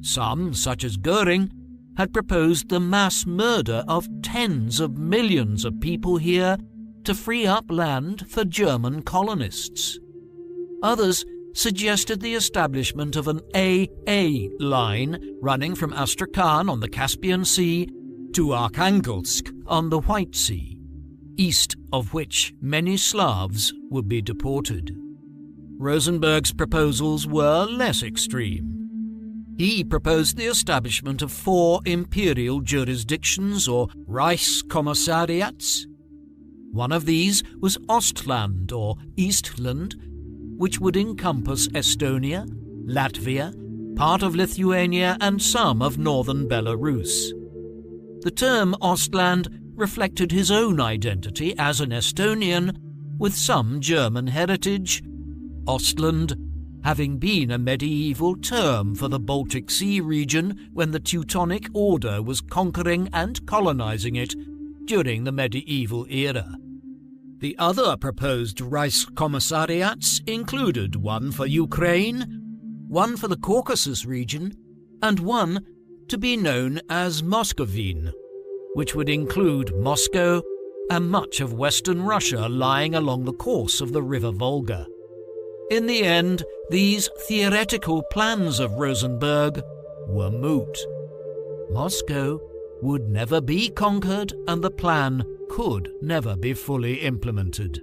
Speaker 2: Some, such as Goering, had proposed the mass murder of tens of millions of people here to free up land for German colonists. Others suggested the establishment of an AA line running from Astrakhan on the Caspian Sea to Arkhangelsk on the White Sea, east of which many Slavs would be deported. Rosenberg's proposals were less extreme. He proposed the establishment of 4 imperial jurisdictions, or Reichskommissariats. One of these was Ostland, or Eastland, which would encompass Estonia, Latvia, part of Lithuania, and some of northern Belarus. The term Ostland reflected his own identity as an Estonian with some German heritage, Ostland having been a medieval term for the Baltic Sea region when the Teutonic Order was conquering and colonizing it during the medieval era. The other proposed Reichskommissariats included one for Ukraine, one for the Caucasus region, and one to be known as Muscovine, which would include Moscow and much of western Russia lying along the course of the River Volga. In the end, these theoretical plans of Rosenberg were moot. Moscow would never be conquered, and the plan could never be fully implemented.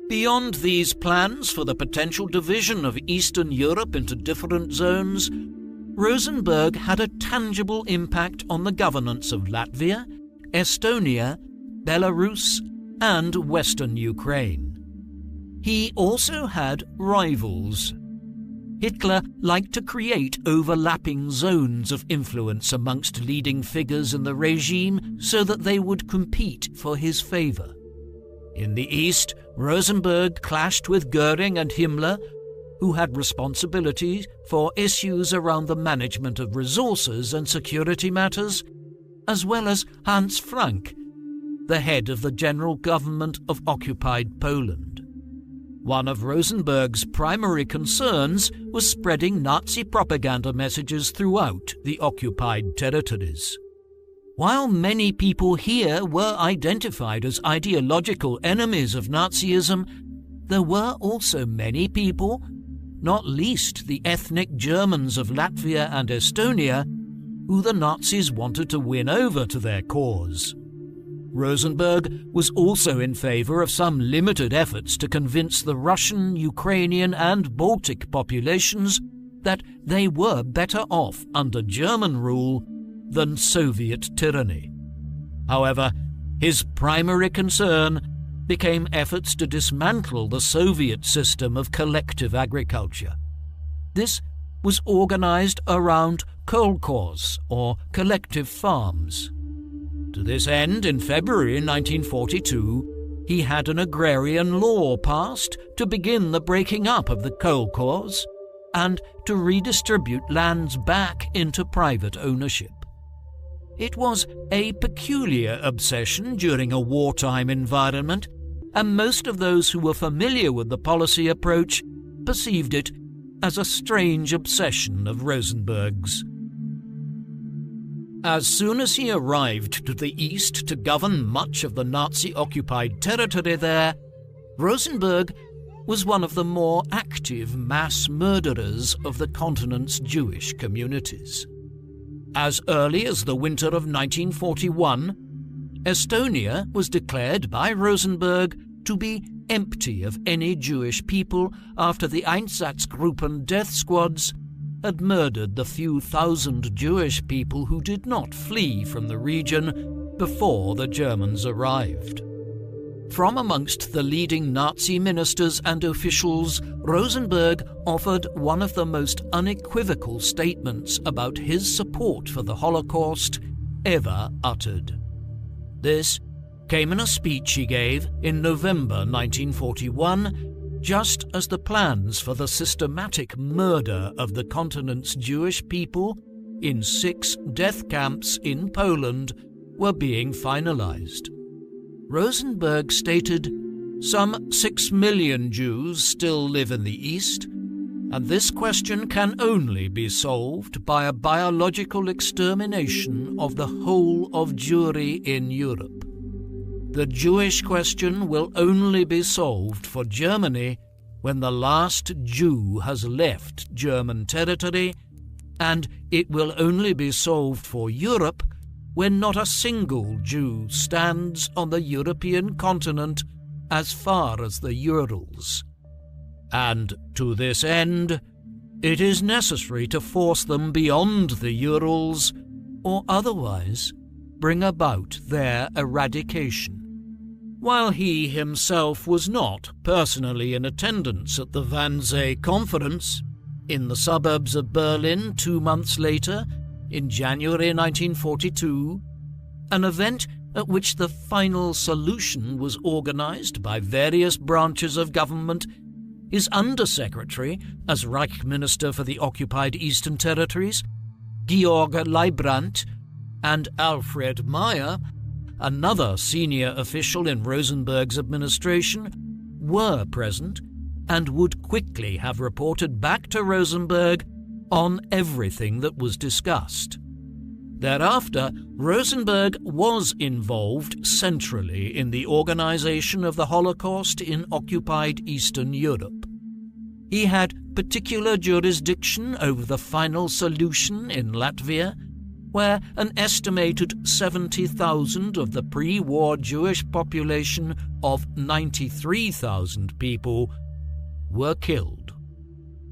Speaker 2: Beyond these plans for the potential division of Eastern Europe into different zones, Rosenberg had a tangible impact on the governance of Latvia, Estonia, Belarus, and Western Ukraine. He also had rivals. Hitler liked to create overlapping zones of influence amongst leading figures in the regime so that they would compete for his favor. In the East, Rosenberg clashed with Goering and Himmler, who had responsibility for issues around the management of resources and security matters, as well as Hans Frank, the head of the general government of occupied Poland. One of Rosenberg's primary concerns was spreading Nazi propaganda messages throughout the occupied territories. While many people here were identified as ideological enemies of Nazism, there were also many people, not least the ethnic Germans of Latvia and Estonia, who the Nazis wanted to win over to their cause. Rosenberg was also in favor of some limited efforts to convince the Russian, Ukrainian and Baltic populations that they were better off under German rule than Soviet tyranny. However, his primary concern became efforts to dismantle the Soviet system of collective agriculture. This was organized around kolkhoz, or collective farms. To this end, in February 1942, he had an agrarian law passed to begin the breaking up of the kolkhoz and to redistribute lands back into private ownership. It was a peculiar obsession during a wartime environment, and most of those who were familiar with the policy approach perceived it as a strange obsession of Rosenberg's. As soon as he arrived to the east to govern much of the Nazi-occupied territory there, Rosenberg was one of the more active mass murderers of the continent's Jewish communities. As early as the winter of 1941, Estonia was declared by Rosenberg to be empty of any Jewish people after the Einsatzgruppen death squads had murdered the few thousand Jewish people who did not flee from the region before the Germans arrived. From amongst the leading Nazi ministers and officials, Rosenberg offered one of the most unequivocal statements about his support for the Holocaust ever uttered. This came in a speech he gave in November 1941, just as the plans for the systematic murder of the continent's Jewish people in 6 death camps in Poland were being finalized. Rosenberg stated, "Some 6 million Jews still live in the East, and this question can only be solved by a biological extermination of the whole of Jewry in Europe. The Jewish question will only be solved for Germany when the last Jew has left German territory, and it will only be solved for Europe when not a single Jew stands on the European continent as far as the Urals. And to this end, it is necessary to force them beyond the Urals, or otherwise bring about their eradication." While he himself was not personally in attendance at the Wannsee Conference, in the suburbs of Berlin 2 months later, in January 1942, an event at which the final solution was organized by various branches of government, his Undersecretary, as Reich Minister for the occupied Eastern Territories, Georg Leibbrandt, and Alfred Meyer, another senior official in Rosenberg's administration, were present and would quickly have reported back to Rosenberg on everything that was discussed. Thereafter, Rosenberg was involved centrally in the organization of the Holocaust in occupied Eastern Europe. He had particular jurisdiction over the final solution in Latvia, where an estimated 70,000 of the pre-war Jewish population of 93,000 people were killed.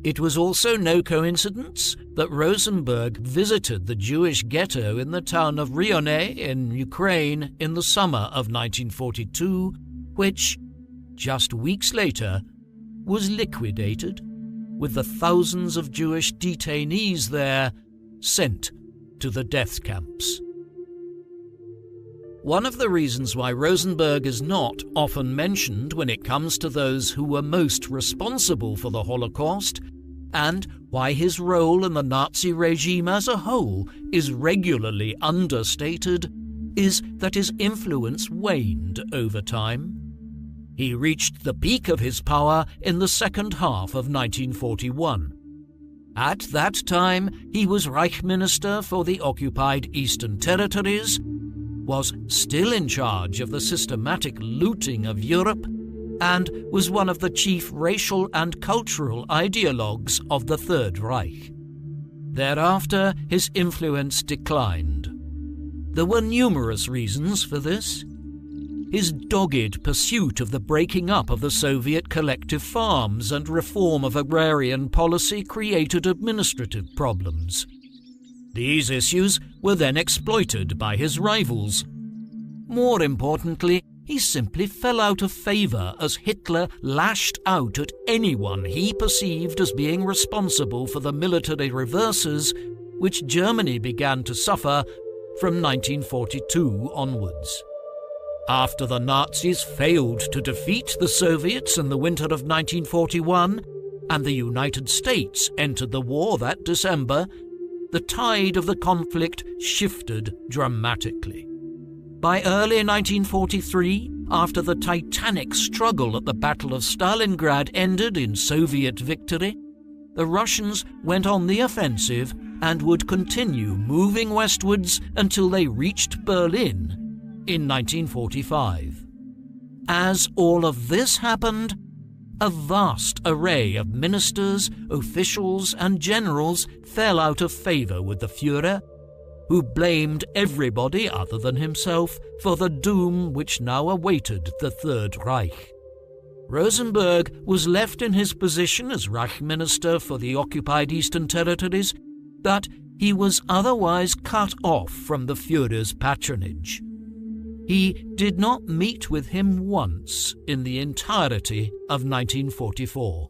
Speaker 2: It was also no coincidence that Rosenberg visited the Jewish ghetto in the town of Rione in Ukraine in the summer of 1942, which, just weeks later, was liquidated, with the thousands of Jewish detainees there sent to the death camps. One of the reasons why Rosenberg is not often mentioned when it comes to those who were most responsible for the Holocaust, and why his role in the Nazi regime as a whole is regularly understated, is that his influence waned over time. He reached the peak of his power in the second half of 1941. At that time, he was Reich Minister for the occupied Eastern Territories was still in charge of the systematic looting of Europe and was one of the chief racial and cultural ideologues of the Third Reich. Thereafter, his influence declined. There were numerous reasons for this. His dogged pursuit of the breaking up of the Soviet collective farms and reform of agrarian policy created administrative problems. These issues were then exploited by his rivals. More importantly, he simply fell out of favour as Hitler lashed out at anyone he perceived as being responsible for the military reverses which Germany began to suffer from 1942 onwards. After the Nazis failed to defeat the Soviets in the winter of 1941, and the United States entered the war that December, the tide of the conflict shifted dramatically. By early 1943, after the titanic struggle at the Battle of Stalingrad ended in Soviet victory, the Russians went on the offensive and would continue moving westwards until they reached Berlin in 1945. As all of this happened, a vast array of ministers, officials, and generals fell out of favour with the Führer, who blamed everybody other than himself for the doom which now awaited the Third Reich. Rosenberg was left in his position as Reich Minister for the occupied Eastern Territories, but he was otherwise cut off from the Führer's patronage. He did not meet with him once in the entirety of 1944.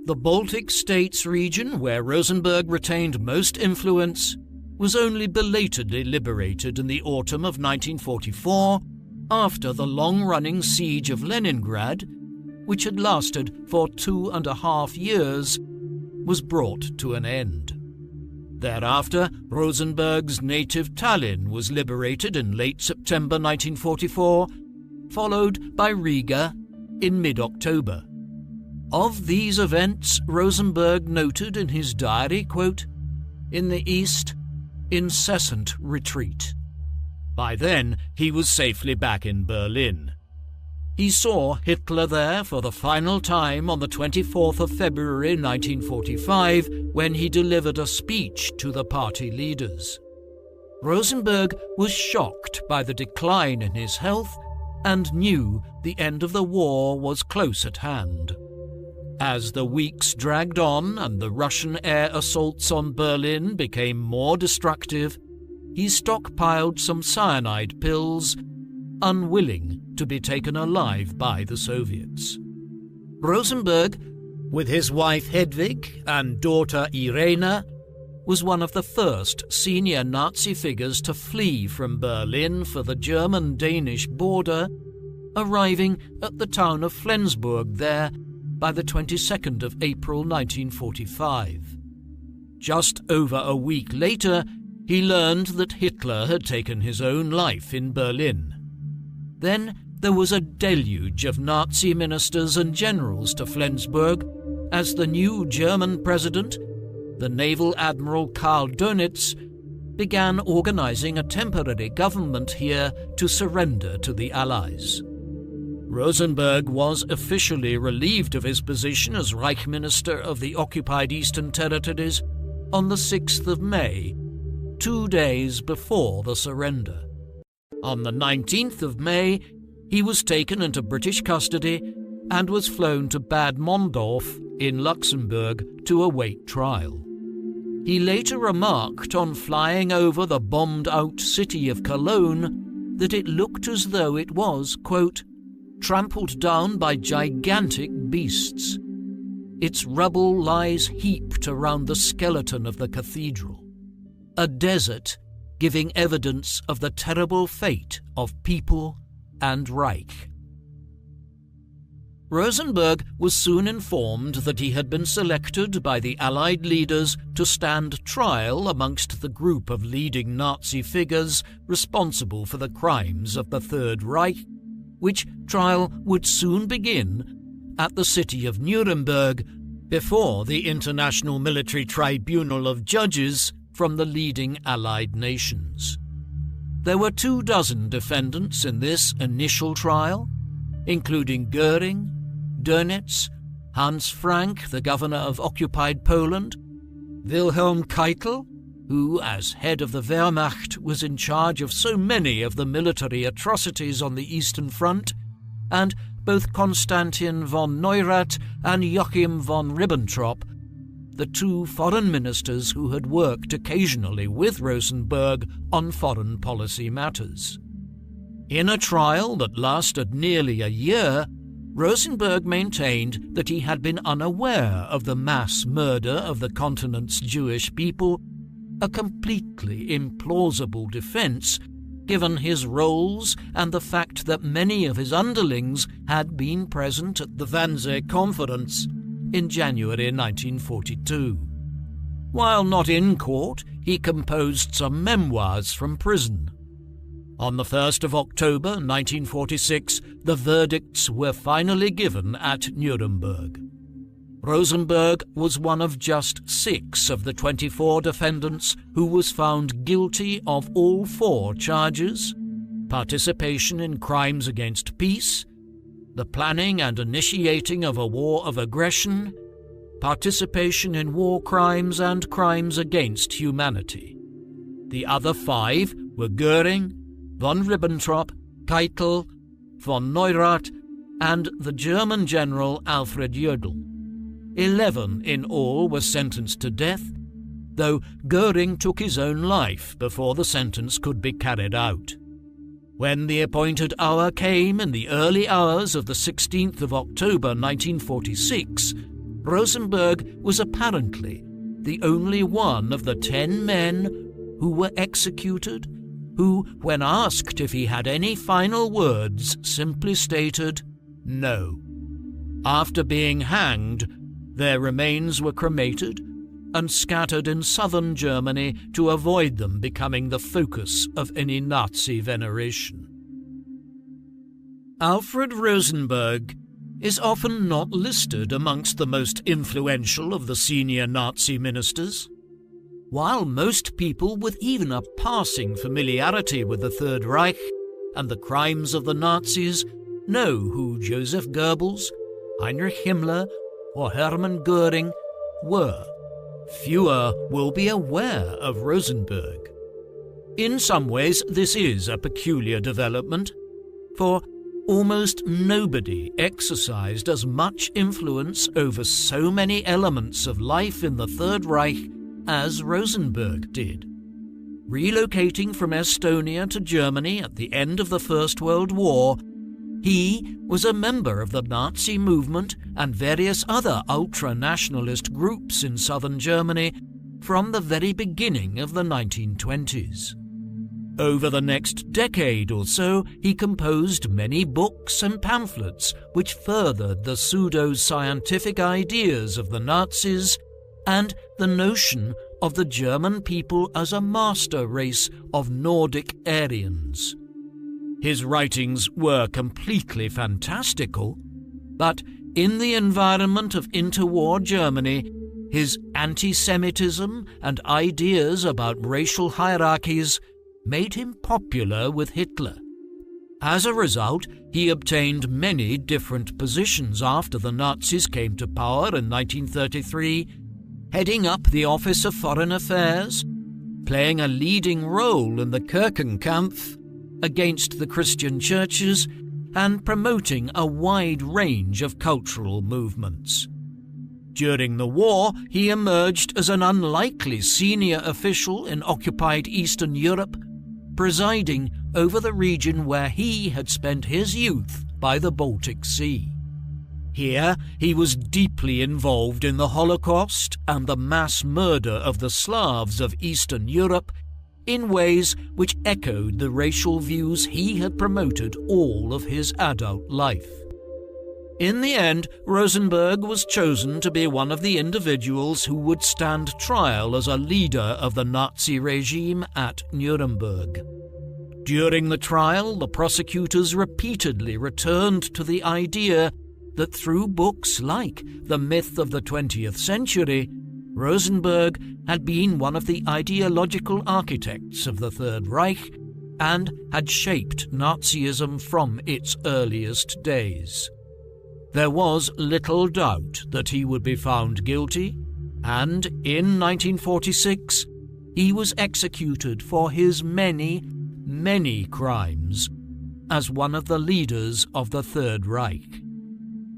Speaker 2: The Baltic States region, where Rosenberg retained most influence, was only belatedly liberated in the autumn of 1944 after the long-running siege of Leningrad, which had lasted for 2.5 years, was brought to an end. Thereafter, Rosenberg's native Tallinn was liberated in late September 1944, followed by Riga in mid-October. Of these events, Rosenberg noted in his diary, quote, "In the East, incessant retreat." By then, he was safely back in Berlin. He saw Hitler there for the final time on the 24th of February 1945, when he delivered a speech to the party leaders. Rosenberg was shocked by the decline in his health and knew the end of the war was close at hand. As the weeks dragged on and the Russian air assaults on Berlin became more destructive, he stockpiled some cyanide pills, unwilling to be taken alive by the Soviets. Rosenberg, with his wife Hedwig and daughter Irena, was one of the first senior Nazi figures to flee from Berlin for the German-Danish border, arriving at the town of Flensburg there by the 22nd of April 1945. Just over a week later, he learned that Hitler had taken his own life in Berlin. Then there was a deluge of Nazi ministers and generals to Flensburg as the new German president, the naval admiral Karl Dönitz, began organizing a temporary government here to surrender to the Allies. Rosenberg was officially relieved of his position as Reich Minister of the occupied Eastern Territories on the 6th of May, 2 days before the surrender. On the 19th of May, he was taken into British custody and was flown to Bad Mondorf in Luxembourg to await trial. He later remarked on flying over the bombed-out city of Cologne that it looked as though it was, quote, trampled down by gigantic beasts. Its rubble lies heaped around the skeleton of the cathedral, a desert giving evidence of the terrible fate of people and Reich. Rosenberg was soon informed that he had been selected by the Allied leaders to stand trial amongst the group of leading Nazi figures responsible for the crimes of the Third Reich, which trial would soon begin at the city of Nuremberg before the International Military Tribunal of Judges from the leading Allied nations. There were 24 defendants in this initial trial, including Goering, Dönitz, Hans Frank, the governor of occupied Poland, Wilhelm Keitel, who, as head of the Wehrmacht, was in charge of so many of the military atrocities on the Eastern Front, and both Konstantin von Neurath and Joachim von Ribbentrop, the two foreign ministers who had worked occasionally with Rosenberg on foreign policy matters. In a trial that lasted nearly a year, Rosenberg maintained that he had been unaware of the mass murder of the continent's Jewish people, a completely implausible defense given his roles and the fact that many of his underlings had been present at the Wannsee Conference in January 1942. While not in court, he composed some memoirs from prison. On the 1st of October 1946, the verdicts were finally given at Nuremberg. Rosenberg was one of just 6 of the 24 defendants who was found guilty of all 4 charges: participation in crimes against peace, the planning and initiating of a war of aggression, participation in war crimes and crimes against humanity. The other 5 were Goering, von Ribbentrop, Keitel, von Neurath, and the German general Alfred. 11 in all were sentenced to death, though Goering took his own life before the sentence could be carried out. When the appointed hour came in the early hours of the 16th of October 1946, Rosenberg was apparently the only one of the 10 men who were executed who, when asked if he had any final words, simply stated, "No." After being hanged, their remains were cremated and scattered in southern Germany to avoid them becoming the focus of any Nazi veneration. Alfred Rosenberg is often not listed amongst the most influential of the senior Nazi ministers. While most people with even a passing familiarity with the Third Reich and the crimes of the Nazis know who Joseph Goebbels, Heinrich Himmler, or Hermann Göring were, fewer will be aware of Rosenberg. In some ways, this is a peculiar development, for almost nobody exercised as much influence over so many elements of life in the Third Reich as Rosenberg did. Relocating from Estonia to Germany at the end of the First World War, he was a member of the Nazi movement and various other ultra-nationalist groups in southern Germany from the very beginning of the 1920s. Over the next decade or so, he composed many books and pamphlets which furthered the pseudo-scientific ideas of the Nazis and the notion of the German people as a master race of Nordic Aryans. His writings were completely fantastical, but in the environment of interwar Germany, his anti-Semitism and ideas about racial hierarchies made him popular with Hitler. As a result, he obtained many different positions after the Nazis came to power in 1933, heading up the Office of Foreign Affairs, playing a leading role in the Kirchenkampf against the Christian churches, and promoting a wide range of cultural movements. During the war, he emerged as an unlikely senior official in occupied Eastern Europe, presiding over the region where he had spent his youth by the Baltic Sea. Here, he was deeply involved in the Holocaust and the mass murder of the Slavs of Eastern Europe in ways which echoed the racial views he had promoted all of his adult life. In the end, Rosenberg was chosen to be one of the individuals who would stand trial as a leader of the Nazi regime at Nuremberg. During the trial, the prosecutors repeatedly returned to the idea that through books like The Myth of the 20th Century, Rosenberg had been one of the ideological architects of the Third Reich and had shaped Nazism from its earliest days. There was little doubt that he would be found guilty, and in 1946 he was executed for his many, many crimes as one of the leaders of the Third Reich.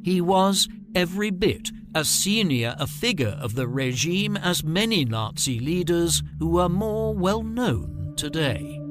Speaker 2: He was every bit as senior a figure of the regime as many Nazi leaders who are more well known today.